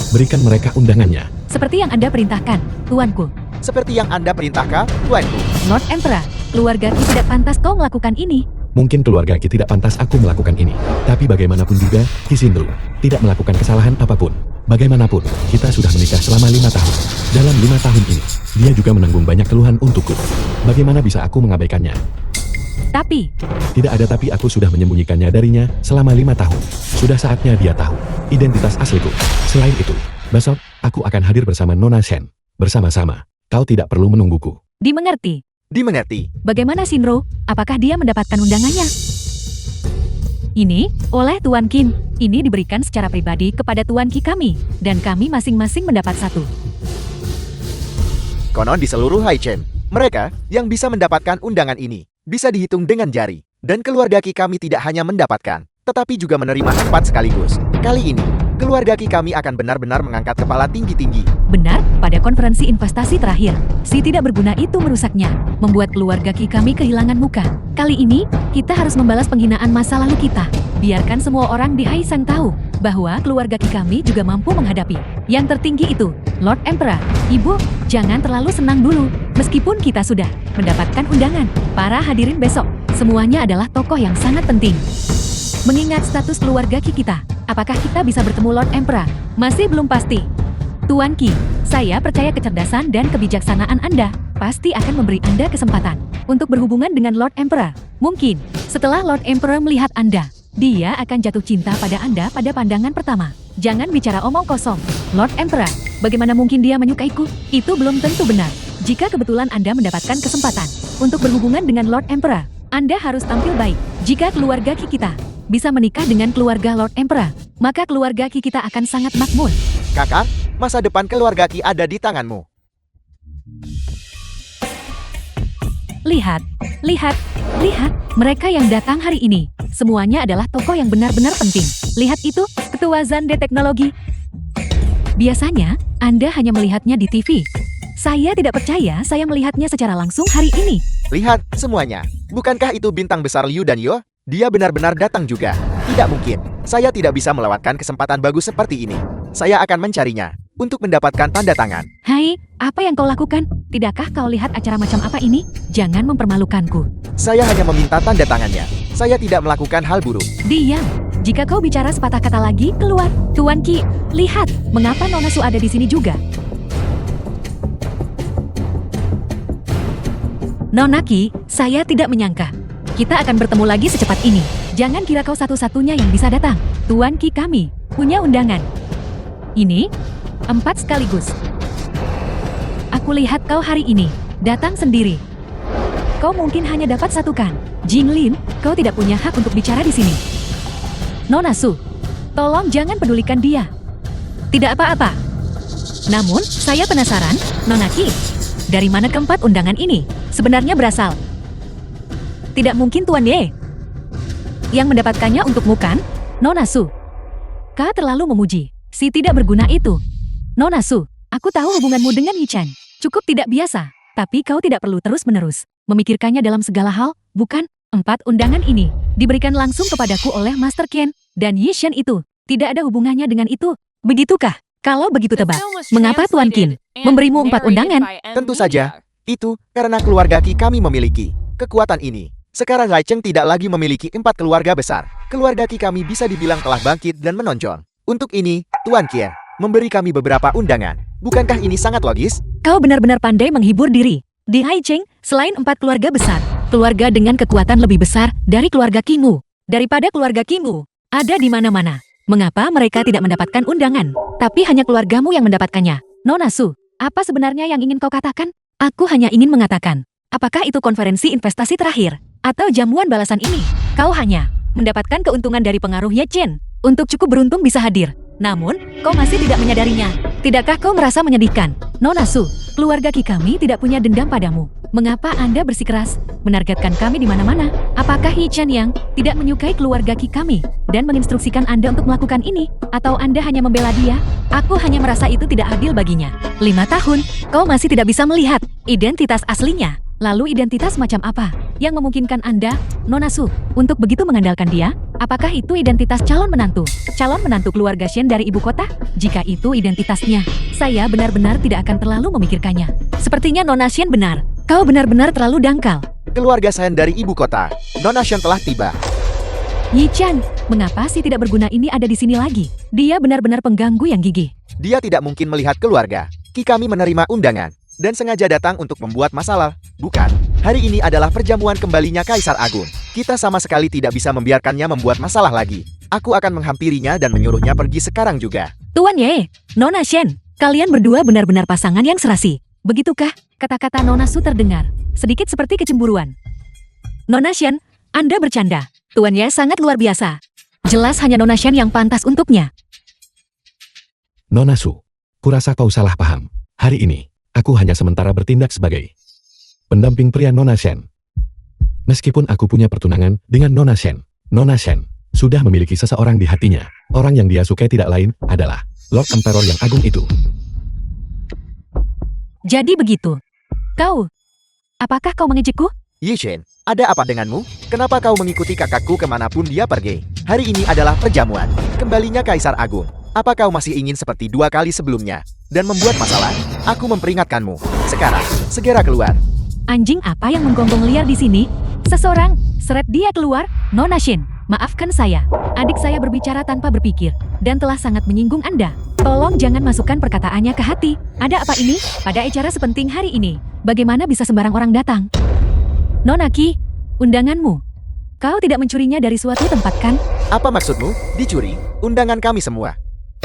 Berikan mereka undangannya. Seperti yang Anda perintahkan, tuanku. Seperti yang Anda perintahkan, tuanku. Lord Emperor, keluarga Ki tidak pantas kau melakukan ini. Mungkin keluarga Ki tidak pantas aku melakukan ini. Tapi bagaimanapun juga, Kizinru tidak melakukan kesalahan apapun. Bagaimanapun, kita sudah menikah selama 5 tahun. Dalam 5 tahun ini, dia juga menanggung banyak keluhan untukku. Bagaimana bisa aku mengabaikannya? Tapi, Tidak ada tapi aku sudah menyembunyikannya darinya selama 5 tahun. Sudah saatnya dia tahu identitas asliku. Selain itu, besok, aku akan hadir bersama Nona Shen. Bersama-sama, kau tidak perlu menungguku. dimengerti. Dimengerti. Bagaimana Shinro? Apakah dia mendapatkan undangannya? Ini, oleh Tuan Qin, ini diberikan secara pribadi kepada Tuan Qi kami, dan kami masing-masing mendapat satu. Konon di seluruh Haichen, mereka yang bisa mendapatkan undangan ini bisa dihitung dengan jari. Dan keluarga Ki kami tidak hanya mendapatkan, tetapi juga menerima 4 sekaligus. Kali ini, keluarga Ki kami akan benar-benar mengangkat kepala tinggi-tinggi. Benar, pada konferensi investasi terakhir, si tidak berguna itu merusaknya, membuat keluarga Qi kami kehilangan muka. Kali ini, kita harus membalas penghinaan masa lalu kita. Biarkan semua orang di Haisang tahu bahwa keluarga Qi kami juga mampu menghadapi yang tertinggi itu, Lord Emperor. Ibu, jangan terlalu senang dulu. Meskipun kita sudah mendapatkan undangan, para hadirin besok, semuanya adalah tokoh yang sangat penting. Mengingat status keluarga Qi kita, apakah kita bisa bertemu Lord Emperor? Masih belum pasti. Tuan Qi, saya percaya kecerdasan dan kebijaksanaan Anda pasti akan memberi Anda kesempatan untuk berhubungan dengan Lord Emperor. Mungkin, setelah Lord Emperor melihat Anda, dia akan jatuh cinta pada Anda pada pandangan pertama. Jangan bicara omong kosong. Lord Emperor, bagaimana mungkin dia menyukaiku? Itu belum tentu benar. Jika kebetulan Anda mendapatkan kesempatan untuk berhubungan dengan Lord Emperor, Anda harus tampil baik. Jika keluarga Qi kita bisa menikah dengan keluarga Lord Emperor, maka keluarga Qi kita akan sangat makmur. Kakak, masa depan keluarga Ki ada di tanganmu. Lihat, lihat, lihat, mereka yang datang hari ini, semuanya adalah tokoh yang benar-benar penting. Lihat itu, Ketua Zande Teknologi. Biasanya, Anda hanya melihatnya di TV. Saya tidak percaya saya melihatnya secara langsung hari ini. Lihat, semuanya. Bukankah itu bintang besar Liu dan Yo? Dia benar-benar datang juga. Tidak mungkin. Saya tidak bisa melewatkan kesempatan bagus seperti ini. Saya akan mencarinya untuk mendapatkan tanda tangan. Hai, apa yang kau lakukan? Tidakkah kau lihat acara macam apa ini? Jangan mempermalukanku. Saya hanya meminta tanda tangannya. Saya tidak melakukan hal buruk. Diam. Jika kau bicara sepatah kata lagi, keluar. Tuan Qi, lihat, mengapa Nona Su ada di sini juga? Nona Qi, saya tidak menyangka. Kita akan bertemu lagi secepat ini. Jangan kira kau satu-satunya yang bisa datang. Tuan Qi kami punya undangan. Ini 4 sekaligus. Aku lihat kau hari ini datang sendiri. Kau mungkin hanya dapat satu kan? Jinglin, kau tidak punya hak untuk bicara di sini. Nona Su, tolong jangan pedulikan dia. Tidak apa-apa. Namun, saya penasaran, Nona Qi, dari mana keempat undangan ini sebenarnya berasal? Tidak mungkin Tuan Ye yang mendapatkannya untukmu kan? Nona Su, kau terlalu memuji si tidak berguna itu. Nona Su, aku tahu hubunganmu dengan Yichan cukup tidak biasa, tapi kau tidak perlu terus-menerus memikirkannya dalam segala hal, bukan? 4 undangan ini diberikan langsung kepadaku oleh Master Ken dan Yishan itu. Tidak ada hubungannya dengan itu. Begitukah? Kalau begitu tebak, mengapa Tuan Qin memberimu 4 undangan? Tentu saja. Itu karena keluarga Qi kami memiliki kekuatan ini. Sekarang Haicheng tidak lagi memiliki 4 keluarga besar. Keluarga Qi kami bisa dibilang telah bangkit dan menonjol. Untuk ini, Tuan Qin memberi kami beberapa undangan. Bukankah ini sangat logis? Kau benar-benar pandai menghibur diri. Di Haicheng, selain 4 keluarga besar, keluarga dengan kekuatan lebih besar dari keluarga Qingmu. Daripada keluarga Qingmu, ada di mana-mana. Mengapa mereka tidak mendapatkan undangan? Tapi hanya keluargamu yang mendapatkannya. Nona Su, apa sebenarnya yang ingin kau katakan? Aku hanya ingin mengatakan, apakah itu konferensi investasi terakhir? Atau jamuan balasan ini? Kau hanya mendapatkan keuntungan dari pengaruh Ye Chen. Untuk cukup beruntung bisa hadir. Namun, kau masih tidak menyadarinya. Tidakkah kau merasa menyedihkan? Nona Su, keluarga Qi kami tidak punya dendam padamu. Mengapa Anda bersikeras menargetkan kami di mana-mana? Apakah Yi Chen yang tidak menyukai keluarga Qi kami dan menginstruksikan Anda untuk melakukan ini? Atau Anda hanya membela dia? Aku hanya merasa itu tidak adil baginya. 5 tahun, kau masih tidak bisa melihat identitas aslinya. Lalu identitas macam apa yang memungkinkan Anda, Nona Su, untuk begitu mengandalkan dia? Apakah itu identitas calon menantu? Calon menantu keluarga Shen dari ibu kota? Jika itu identitasnya, saya benar-benar tidak akan terlalu memikirkannya. Sepertinya Nona Shen benar. Kau benar-benar terlalu dangkal. Keluarga Shen dari ibu kota. Nona Shen telah tiba. Yi Chen, mengapa si tidak berguna ini ada di sini lagi? Dia benar-benar pengganggu yang gigih. Dia tidak mungkin melihat keluarga Qi kami menerima undangan dan sengaja datang untuk membuat masalah. Bukan, hari ini adalah perjamuan kembalinya Kaisar Agung. Kita sama sekali tidak bisa membiarkannya membuat masalah lagi. Aku akan menghampirinya dan menyuruhnya pergi sekarang juga. Tuan Ye, Nona Shen, kalian berdua benar-benar pasangan yang serasi. Begitukah? Kata-kata Nona Su terdengar sedikit seperti kecemburuan. Nona Shen, Anda bercanda. Tuan Ye sangat luar biasa. Jelas hanya Nona Shen yang pantas untuknya. Nona Su, kurasa kau salah paham. Hari ini, aku hanya sementara bertindak sebagai pendamping pria Nona Shen. Meskipun aku punya pertunangan dengan Nona Shen sudah memiliki seseorang di hatinya. Orang yang dia sukai tidak lain adalah Lord Emperor yang agung itu. Jadi begitu. Apakah kau mengejekku? Yi Chen, ada apa denganmu? Kenapa kau mengikuti kakakku kemanapun dia pergi? Hari ini adalah perjamuan kembalinya Kaisar Agung. Apa kau masih ingin seperti 2 kali sebelumnya dan membuat masalah? Aku memperingatkanmu. Sekarang, segera keluar. Anjing apa yang menggonggong liar di sini? Seseorang, seret dia keluar. Nona Shen, maafkan saya. Adik saya berbicara tanpa berpikir dan telah sangat menyinggung Anda. Tolong jangan masukkan perkataannya ke hati. Ada apa ini? Pada acara sepenting hari ini, bagaimana bisa sembarang orang datang? Nona Qi, undanganmu. Kau tidak mencurinya dari suatu tempat kan? Apa maksudmu? Dicuri? Undangan kami semua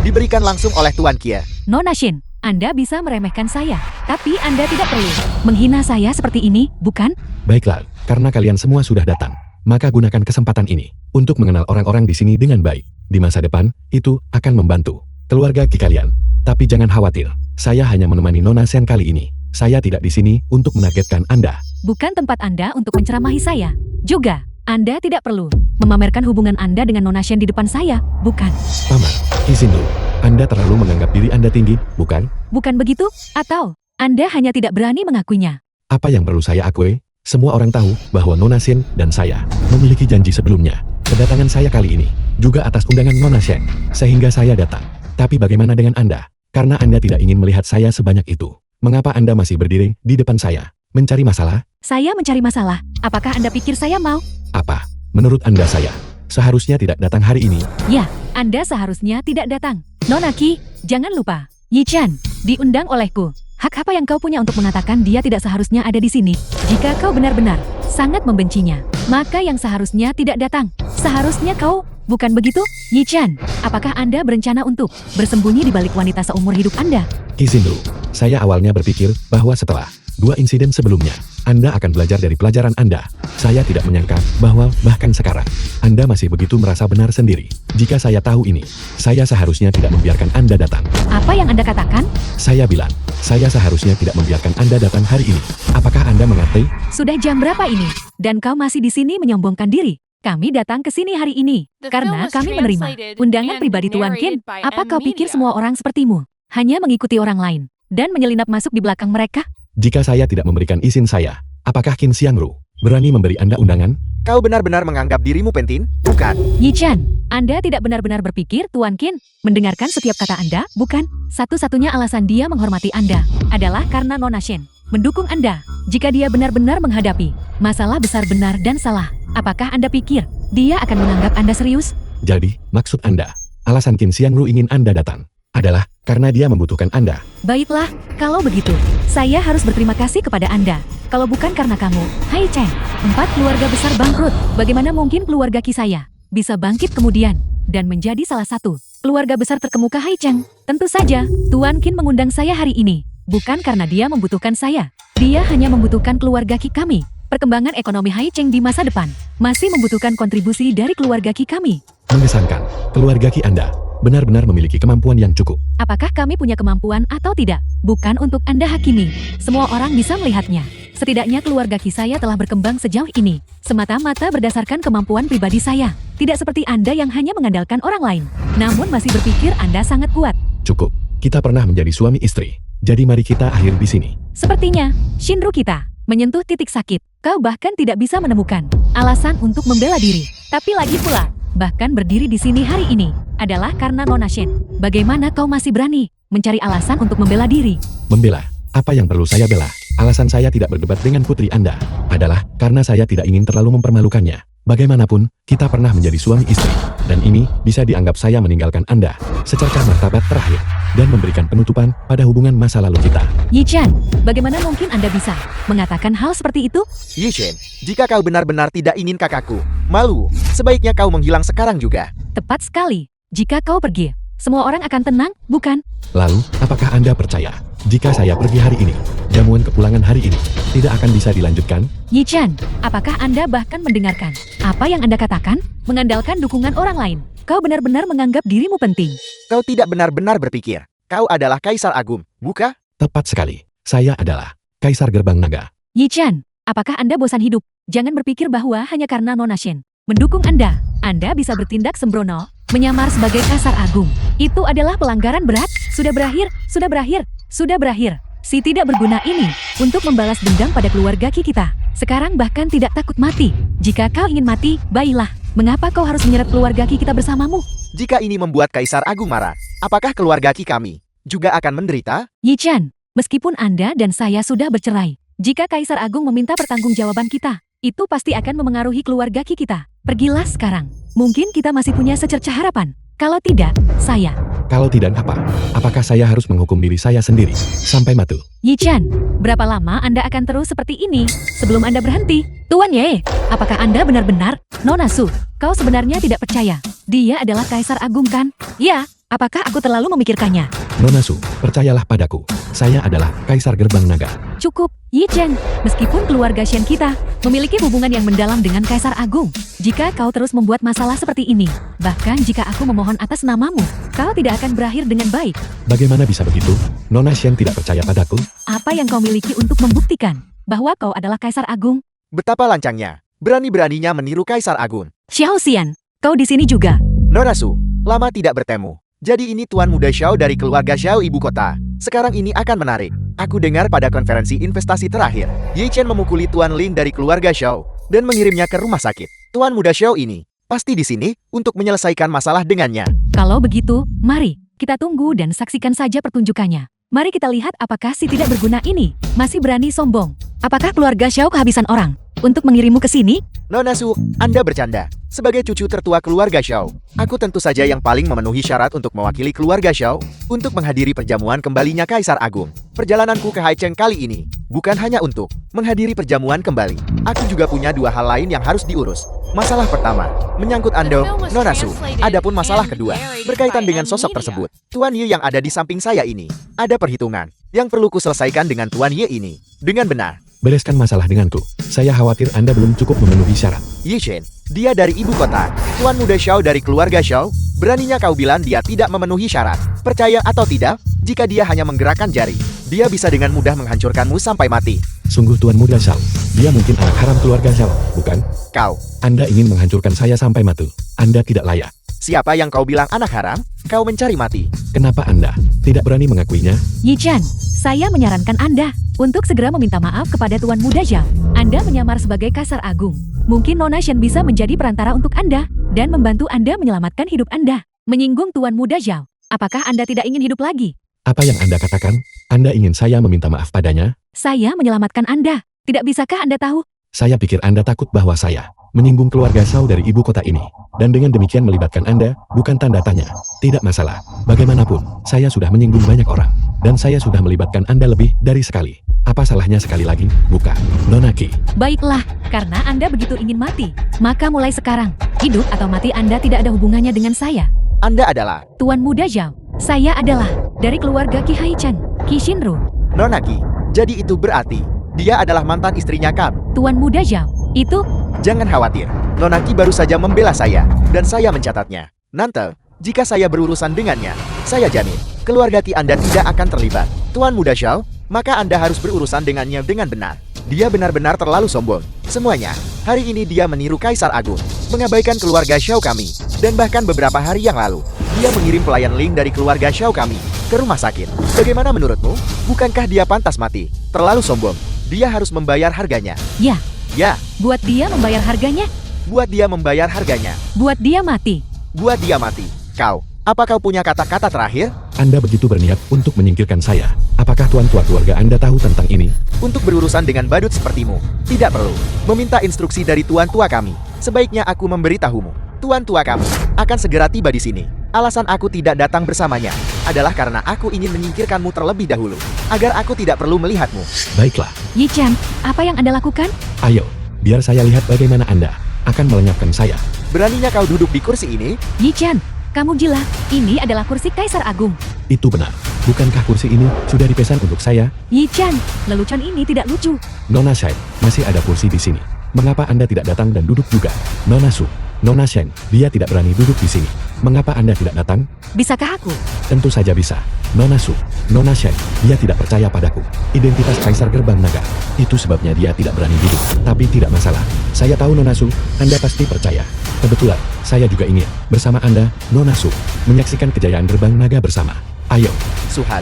diberikan langsung oleh Tuan Qi. Nona Shen, Anda bisa meremehkan saya, tapi Anda tidak perlu menghina saya seperti ini, bukan? Baiklah, karena kalian semua sudah datang, maka gunakan kesempatan ini untuk mengenal orang-orang di sini dengan baik. Di masa depan, itu akan membantu keluarga Qi kalian. Tapi jangan khawatir, saya hanya menemani Nona Shen kali ini. Saya tidak di sini untuk menargetkan Anda. Bukan tempat Anda untuk menceramahi saya. Juga, Anda tidak perlu memamerkan hubungan Anda dengan Nona Shen di depan saya, bukan? Paman, izin dulu. Anda terlalu menganggap diri Anda tinggi, bukan? Bukan begitu? Atau Anda hanya tidak berani mengakuinya? Apa yang perlu saya akui? Semua orang tahu bahwa Nona Shen dan saya memiliki janji sebelumnya. Kedatangan saya kali ini juga atas undangan Nona Shen, sehingga saya datang. Tapi bagaimana dengan Anda? Karena Anda tidak ingin melihat saya sebanyak itu. Mengapa Anda masih berdiri di depan saya? Mencari masalah? Saya mencari masalah. Apakah Anda pikir saya mau? Apa? Menurut Anda saya seharusnya tidak datang hari ini? Ya, Anda seharusnya tidak datang. Nona Qi, jangan lupa. Yi Chen, diundang olehku. Hak apa yang kau punya untuk mengatakan dia tidak seharusnya ada di sini? Jika kau benar-benar sangat membencinya, maka yang seharusnya tidak datang. Seharusnya kau, bukan begitu? Yi Chen, apakah Anda berencana untuk bersembunyi di balik wanita seumur hidup Anda? Izin dulu. Saya awalnya berpikir bahwa setelah 2 insiden sebelumnya, Anda akan belajar dari pelajaran Anda. Saya tidak menyangka bahwa bahkan sekarang, Anda masih begitu merasa benar sendiri. Jika saya tahu ini, saya seharusnya tidak membiarkan Anda datang. Apa yang Anda katakan? Saya bilang, saya seharusnya tidak membiarkan Anda datang hari ini. Apakah Anda mengerti? Sudah jam berapa ini? Dan kau masih di sini menyombongkan diri. Kami datang ke sini hari ini karena kami menerima undangan pribadi Tuan Qin. Apa kau pikir semua orang sepertimu hanya mengikuti orang lain dan menyelinap masuk di belakang mereka? Jika saya tidak memberikan izin saya, apakah Qin Xiangru berani memberi Anda undangan? Kau benar-benar menganggap dirimu penting? Bukan. Yi Chen, Anda tidak benar-benar berpikir Tuan Qin mendengarkan setiap kata Anda, bukan? Satu-satunya alasan dia menghormati Anda adalah karena Nona Shen mendukung Anda. Jika dia benar-benar menghadapi masalah besar benar dan salah, apakah Anda pikir dia akan menganggap Anda serius? Jadi, maksud Anda, alasan Qin Xiangru ingin Anda datang adalah karena dia membutuhkan Anda. Baiklah, kalau begitu, saya harus berterima kasih kepada Anda. Kalau bukan karena kamu, Hai Chen, 4 keluarga besar bangkrut. Bagaimana mungkin keluarga Qi saya bisa bangkit kemudian dan menjadi salah satu keluarga besar terkemuka Hai Chen? Tentu saja, Tuan Qin mengundang saya hari ini bukan karena dia membutuhkan saya. Dia hanya membutuhkan keluarga Qi kami. Perkembangan ekonomi Hai Chen di masa depan masih membutuhkan kontribusi dari keluarga Qi kami. Mengesankan, keluarga Qi Anda benar-benar memiliki kemampuan yang cukup. Apakah kami punya kemampuan atau tidak? Bukan untuk Anda hakimi. Semua orang bisa melihatnya. Setidaknya keluarga Qi saya telah berkembang sejauh ini, semata-mata berdasarkan kemampuan pribadi saya. Tidak seperti Anda yang hanya mengandalkan orang lain, namun masih berpikir Anda sangat kuat. Cukup, kita pernah menjadi suami istri. Jadi mari kita akhir di sini. Sepertinya, Shinru kita menyentuh titik sakit. Kau bahkan tidak bisa menemukan alasan untuk membela diri. Tapi lagi pula, bahkan berdiri di sini hari ini adalah karena Nona Shen. Bagaimana kau masih berani mencari alasan untuk membela diri? Membela? Apa yang perlu saya bela? Alasan saya tidak berdebat dengan putri Anda adalah karena saya tidak ingin terlalu mempermalukannya. Bagaimanapun, kita pernah menjadi suami istri, dan ini bisa dianggap saya meninggalkan Anda secercah martabat terakhir dan memberikan penutupan pada hubungan masa lalu kita. Yi Chen, bagaimana mungkin Anda bisa mengatakan hal seperti itu? Yi Chen, jika kau benar-benar tidak ingin kakakku malu, sebaiknya kau menghilang sekarang juga. Tepat sekali. Jika kau pergi, semua orang akan tenang, bukan? Lalu, apakah Anda percaya jika saya pergi hari ini, jamuan kepulangan hari ini tidak akan bisa dilanjutkan? Yi Chen, apakah Anda bahkan mendengarkan apa yang Anda katakan? Mengandalkan dukungan orang lain, kau benar-benar menganggap dirimu penting. Kau tidak benar-benar berpikir kau adalah Kaisar Agung, bukan? Tepat sekali. Saya adalah Kaisar Gerbang Naga. Yi Chen, apakah Anda bosan hidup? Jangan berpikir bahwa hanya karena Nona Shen mendukung Anda bisa bertindak sembrono, menyamar sebagai Kaisar Agung. Itu adalah pelanggaran berat. Sudah berakhir, sudah berakhir, sudah berakhir. Si tidak berguna ini untuk membalas dendam pada keluarga Qi kita. Sekarang bahkan tidak takut mati. Jika kau ingin mati, baiklah. Mengapa kau harus menyeret keluarga Qi kita bersamamu? Jika ini membuat Kaisar Agung marah, apakah keluarga Qi kami juga akan menderita? Yi Chen, meskipun Anda dan saya sudah bercerai, jika Kaisar Agung meminta pertanggungjawaban kita, itu pasti akan memengaruhi keluarga Qi kita. Pergilah sekarang. Mungkin kita masih punya secercah harapan. Kalau tidak, saya. Kalau tidak apa? Apakah saya harus menghukum diri saya sendiri sampai mati? Yi Chen, berapa lama Anda akan terus seperti ini sebelum Anda berhenti? Tuan Ye, apakah Anda benar-benar? Nona Su, kau sebenarnya tidak percaya. Dia adalah Kaisar Agung kan? Ya, apakah aku terlalu memikirkannya? Nona Su, percayalah padaku. Saya adalah Kaisar Gerbang Naga. Cukup, Yi Chen. Meskipun keluarga Shen kita memiliki hubungan yang mendalam dengan Kaisar Agung, jika kau terus membuat masalah seperti ini, bahkan jika aku memohon atas namamu, kau tidak akan berakhir dengan baik. Bagaimana bisa begitu? Nona Shen tidak percaya padaku? Apa yang kau miliki untuk membuktikan bahwa kau adalah Kaisar Agung? Betapa lancangnya, berani-beraninya meniru Kaisar Agung. Xiao Xian, kau di sini juga. Nona Su, lama tidak bertemu. Jadi ini Tuan Muda Xiao dari keluarga Xiao ibu kota. Sekarang ini akan menarik. Aku dengar pada konferensi investasi terakhir, Yi Chen memukuli Tuan Ling dari keluarga Xiao dan mengirimnya ke rumah sakit. Tuan Muda Xiao ini pasti di sini untuk menyelesaikan masalah dengannya. Kalau begitu, mari kita tunggu dan saksikan saja pertunjukannya. Mari kita lihat apakah si tidak berguna ini masih berani sombong. Apakah keluarga Xiao kehabisan orang untuk mengirimu ke sini? Nona Su, Anda bercanda. Sebagai cucu tertua keluarga Xiao, aku tentu saja yang paling memenuhi syarat untuk mewakili keluarga Xiao untuk menghadiri perjamuan kembalinya Kaisar Agung. Perjalananku ke Haicheng kali ini bukan hanya untuk menghadiri perjamuan kembali. Aku juga punya dua hal lain yang harus diurus. Masalah pertama, menyangkut Ando, Nona Su. Adapun masalah kedua, berkaitan dengan sosok tersebut. Tuan Ye yang ada di samping saya ini, ada perhitungan yang perlu kuselesaikan dengan Tuan Ye ini dengan benar. Bereskan masalah denganku. Saya khawatir Anda belum cukup memenuhi syarat. Yi Chen, dia dari ibu kota. Tuan Muda Xiao dari keluarga Xiao. Beraninya kau bilang dia tidak memenuhi syarat. Percaya atau tidak, jika dia hanya menggerakkan jari, dia bisa dengan mudah menghancurkanmu sampai mati. Sungguh Tuan Muda Xiao. Dia mungkin anak haram keluarga Xiao, bukan? Kau. Anda ingin menghancurkan saya sampai mati. Anda tidak layak. Siapa yang kau bilang anak haram? Kau mencari mati. Kenapa Anda tidak berani mengakuinya? Yi Chen, saya menyarankan Anda untuk segera meminta maaf kepada Tuan Muda Zhao. Anda menyamar sebagai Kaisar Agung. Mungkin Nona Shen bisa menjadi perantara untuk Anda dan membantu Anda menyelamatkan hidup Anda. Menyinggung Tuan Muda Zhao, apakah Anda tidak ingin hidup lagi? Apa yang Anda katakan? Anda ingin saya meminta maaf padanya? Saya menyelamatkan Anda. Tidak bisakah Anda tahu? Saya pikir Anda takut bahwa saya menyinggung keluarga Zhao dari ibu kota ini. Dan dengan demikian melibatkan Anda, bukan tanda tanya. Tidak masalah. Bagaimanapun, saya sudah menyinggung banyak orang. Dan saya sudah melibatkan Anda lebih dari sekali. Apa salahnya sekali lagi? Bukan, Nona Qi. Baiklah, karena Anda begitu ingin mati, maka mulai sekarang, hidup atau mati Anda tidak ada hubungannya dengan saya. Anda adalah Tuan Muda Zhao. Saya adalah dari keluarga Qi Haichan, Qi Shinru. Nona Qi. Jadi itu berarti dia adalah mantan istrinya kamu. Tuan Muda Zhao, itu Jangan khawatir, Nona Qi baru saja membela saya, dan saya mencatatnya. Nanti, jika saya berurusan dengannya, saya jamin, keluarga Qi Anda tidak akan terlibat. Tuan Muda Zhao, maka Anda harus berurusan dengannya dengan benar. Dia benar-benar terlalu sombong. Semuanya, hari ini dia meniru Kaisar Agung, mengabaikan keluarga Zhao kami, dan bahkan beberapa hari yang lalu, dia mengirim pelayan Ling dari keluarga Zhao kami ke rumah sakit. Bagaimana menurutmu? Bukankah dia pantas mati? Terlalu sombong. Dia harus membayar harganya. ya, Ya, buat dia membayar harganya, buat dia membayar harganya. buat dia mati. Buat dia mati. Kau, apa kau punya kata-kata terakhir? Anda begitu berniat untuk menyingkirkan saya. Apakah tuan tua keluarga Anda tahu tentang ini? Untuk berurusan dengan badut sepertimu, tidak perlu meminta instruksi dari tuan tua kami. Sebaiknya aku memberitahumu. Tuan tua kami akan segera tiba di sini. Alasan aku tidak datang bersamanya adalah karena aku ingin menyingkirkanmu terlebih dahulu, agar aku tidak perlu melihatmu. Baiklah, Yi Chen, apa yang Anda lakukan? ayo, biar saya lihat bagaimana Anda akan melenyapkan saya. Beraninya kau duduk di kursi ini? Yi Chen, kamu gila. Ini adalah kursi Kaisar Agung. Itu benar. Bukankah kursi ini sudah dipesan untuk saya? Yi Chen, lelucon ini tidak lucu. Nona Shen, masih ada kursi di sini. Mengapa Anda tidak datang dan duduk juga? Nona Su, Nona Shen, dia tidak berani duduk di sini. Mengapa Anda tidak datang? Bisakah aku? Tentu saja bisa. Nona Su, Nona Shen, dia tidak percaya padaku. Identitas Kaisar Gerbang Naga. Itu sebabnya dia tidak berani duduk. Tapi tidak masalah. Saya tahu Nona Su, Anda pasti percaya. Kebetulan, saya juga ingin bersama Anda, Nona Su, menyaksikan kejayaan Gerbang Naga bersama. Ayo. Suhad.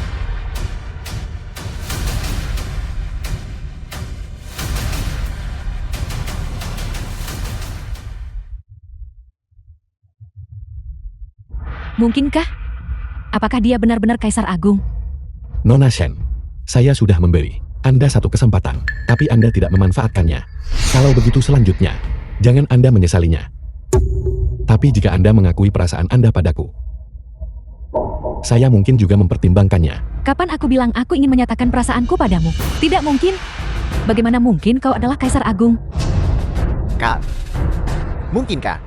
Mungkinkah? Apakah dia benar-benar Kaisar Agung? Nona Shen, saya sudah memberi Anda satu kesempatan, tapi Anda tidak memanfaatkannya. Kalau begitu selanjutnya, jangan Anda menyesalinya. Tapi jika Anda mengakui perasaan Anda padaku, saya mungkin juga mempertimbangkannya. Kapan aku bilang aku ingin menyatakan perasaanku padamu? Tidak mungkin. Bagaimana mungkin kau adalah Kaisar Agung? Kak, mungkinkah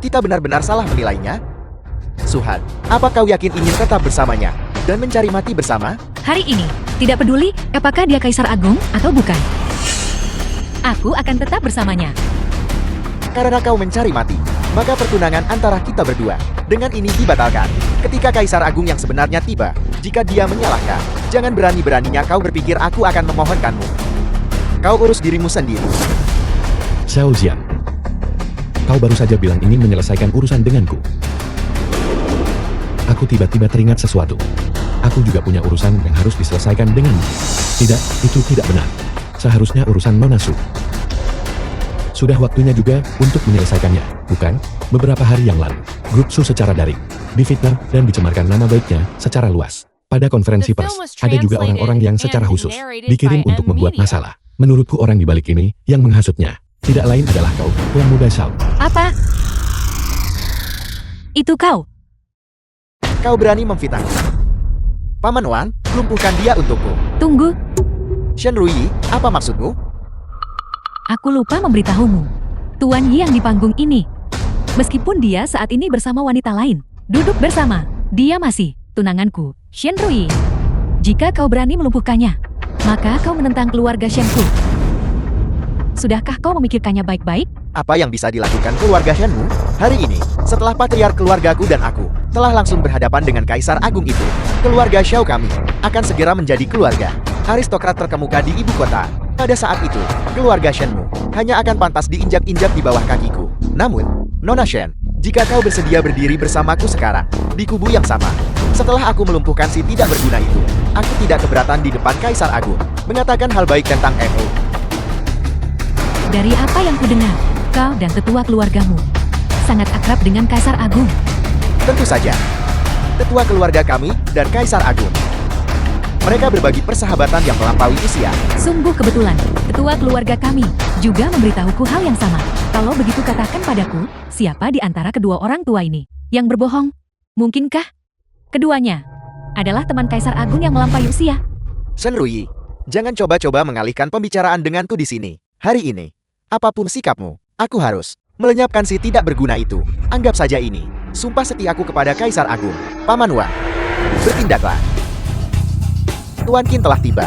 kita benar-benar salah menilainya? Suhad, apa kau yakin ingin tetap bersamanya dan mencari mati bersama? Hari ini, tidak peduli apakah dia Kaisar Agung atau bukan. Aku akan tetap bersamanya. Karena kau mencari mati, maka pertunangan antara kita berdua dengan ini dibatalkan. Ketika Kaisar Agung yang sebenarnya tiba, jika dia menyalahkan, jangan berani-beraninya kau berpikir aku akan memohonkanmu. Kau urus dirimu sendiri. Xiao Xian, kau baru saja bilang ingin menyelesaikan urusan denganku. Aku tiba-tiba teringat sesuatu. Aku juga punya urusan yang harus diselesaikan denganmu. Tidak, itu tidak benar. Seharusnya urusan Nona Su. Sudah waktunya juga untuk menyelesaikannya, bukan? Beberapa hari yang lalu, grup Su secara daring difitnah dan dicemarkan nama baiknya secara luas. Pada konferensi pers, ada juga orang-orang yang secara khusus dikirim untuk membuat masalah. Menurutku orang di balik ini yang menghasutnya tidak lain adalah kau, Tuan Muda Zhao. Apa? Itu kau? Kau berani memfitnahku. Paman Wan, lumpuhkan dia untukku. Tunggu, Shen Ruyi, apa maksudmu? aku lupa memberitahumu. Tuan Yi yang di panggung ini. Meskipun dia saat ini bersama wanita lain, duduk bersama, dia masih tunanganku, Shen Ruyi. Jika kau berani melumpuhkannya, maka kau menentang keluarga Shenku. Sudahkah kau memikirkannya baik-baik? Apa yang bisa dilakukan keluarga Shenmu? Hari ini, setelah patriark keluargaku dan aku telah langsung berhadapan dengan Kaisar Agung itu, keluarga Xiao kami akan segera menjadi keluarga aristokrat terkemuka di ibu kota. Pada saat itu, keluarga Shenmu hanya akan pantas diinjak-injak di bawah kakiku. Namun, Nona Shen, Jika kau bersedia berdiri bersamaku sekarang, di kubu yang sama, setelah aku melumpuhkan si tidak berguna itu, aku tidak keberatan di depan Kaisar Agung, mengatakan hal baik tentang MO. Dari apa yang kudengar, kau dan tetua keluargamu sangat akrab dengan Kaisar Agung. Tentu saja, tetua keluarga kami dan Kaisar Agung. Mereka berbagi persahabatan yang melampaui usia. Sungguh kebetulan, tetua keluarga kami juga memberitahuku hal yang sama. Kalau begitu katakan padaku, siapa di antara kedua orang tua ini yang berbohong? Mungkinkah keduanya adalah teman Kaisar Agung yang melampaui usia? Shen Ruyi, jangan coba-coba mengalihkan pembicaraan denganku di sini. Hari ini, apapun sikapmu, aku harus melenyapkan si tidak berguna itu. Anggap saja ini sumpah setiaku kepada Kaisar Agung. Paman Wan, bertindaklah. Tuan Qin telah tiba.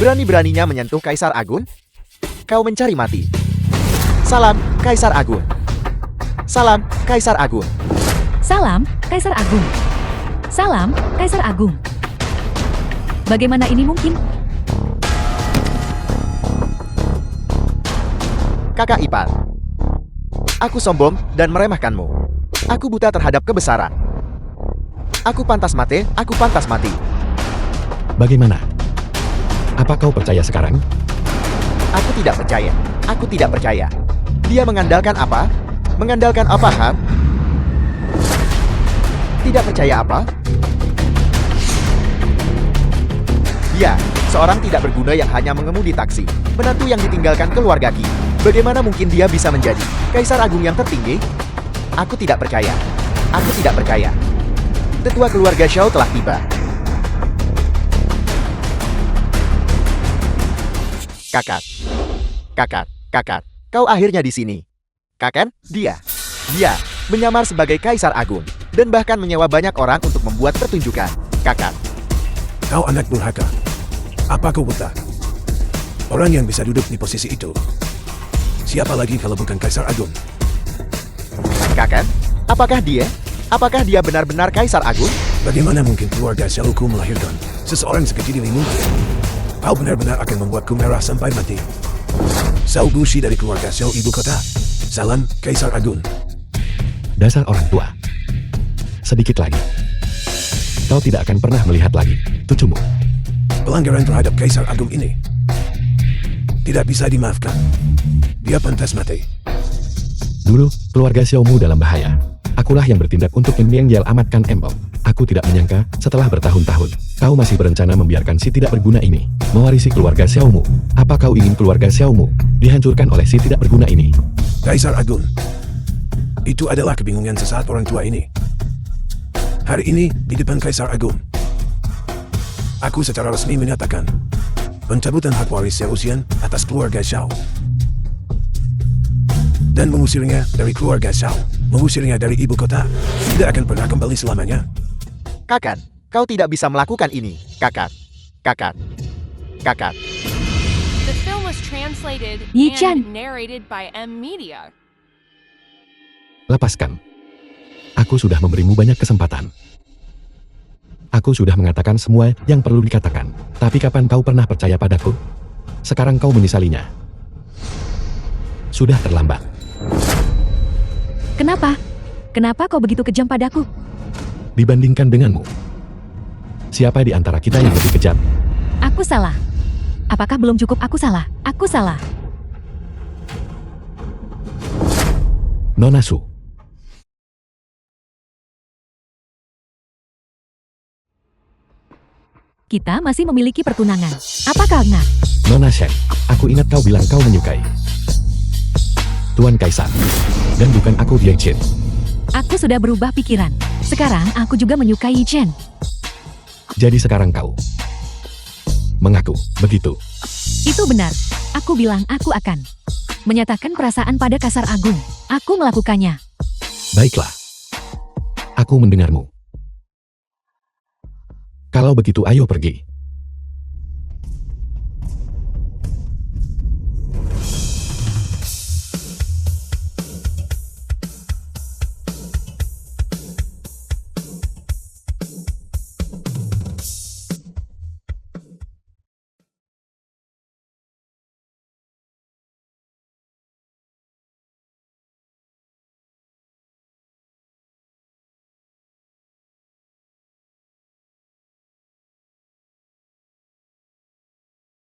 Berani-beraninya menyentuh Kaisar Agung? Kau mencari mati. Salam, Kaisar Agung. Salam, Kaisar Agung. Salam, Kaisar Agung. Salam, Kaisar Agung. Bagaimana ini mungkin? Kakak ipar. Aku sombong dan meremehkanmu. Aku buta terhadap kebesaran. Aku pantas mati, aku pantas mati. Bagaimana? Apa kau percaya sekarang? Aku tidak percaya. Aku tidak percaya. Dia mengandalkan apa? Mengandalkan apa, ha? Tidak percaya apa? Dia, seorang tidak berguna yang hanya mengemudi taksi. Menantu yang ditinggalkan keluarga Qi. Bagaimana mungkin dia bisa menjadi Kaisar Agung yang tertinggi? Aku tidak percaya. Aku tidak percaya. Tetua keluarga Xiao telah tiba. Kakak. Kakak, kakak. Kau akhirnya di sini. Kakak, dia menyamar sebagai Kaisar Agung dan bahkan menyewa banyak orang untuk membuat pertunjukan. Kakak. Kau anak durhaka. Apa kau buta? Orang yang bisa duduk di posisi itu. Siapa lagi kalau bukan Kaisar Agung? Kakak, apakah dia benar-benar Kaisar Agung? Bagaimana mungkin keluarga Xiaoku melahirkan seseorang sekecil dirimu? Kau benar-benar akan membuatku merah sampai mati. Xiao Gushi dari keluarga Xiao ibu kota. Salam, Kaisar Agung. Dasar orang tua. Sedikit lagi. Kau tidak akan pernah melihat lagi cucumu. Pelanggaran terhadap Kaisar Agung ini tidak bisa dimaafkan. Dia pantas mati. Dulu, keluarga Xiaomu dalam bahaya. Akulah yang bertindak untuk menyelamatkan Embong. Aku tidak menyangka, setelah bertahun-tahun, kau masih berencana membiarkan si tidak berguna ini mewarisi keluarga Xiaomu. Apa kau ingin keluarga Xiaomu dihancurkan oleh si tidak berguna ini? Kaisar Agung. Itu adalah kebingungan sesaat orang tua ini. Hari ini, di depan Kaisar Agung, aku secara resmi menyatakan pencabutan hak waris Xiao Xian atas keluarga Xiao. Dan mengusirnya dari keluarga Xiao, mengusirnya dari ibu kota, tidak akan pernah kembali selamanya. Kakak, kau tidak bisa melakukan ini. Kakak. Kakak. Kakak. The film was translated Yi-chan. and narrated by M Media. Lepaskan. Aku sudah memberimu banyak kesempatan. Aku sudah mengatakan semua yang perlu dikatakan. Tapi kapan kau pernah percaya padaku? Sekarang kau menyesalinya. Sudah terlambat. Kenapa? Kenapa kau begitu kejam padaku? Dibandingkan denganmu. Siapa di antara kita yang lebih kejam? Aku salah. Apakah belum cukup aku salah? Aku salah. Nona Su. Kita masih memiliki pertunangan. Apa kau ingat? Nona Shen, aku ingat kau bilang kau menyukai Tuan Kaisar. Dan bukan aku Ye Chen. Aku sudah berubah pikiran. Sekarang aku juga menyukai Yi Chen. Jadi sekarang kau mengaku begitu. Itu benar. Aku bilang aku akan menyatakan perasaan pada Kaisar Agung. Aku melakukannya. Baiklah. Aku mendengarmu. Kalau begitu ayo pergi.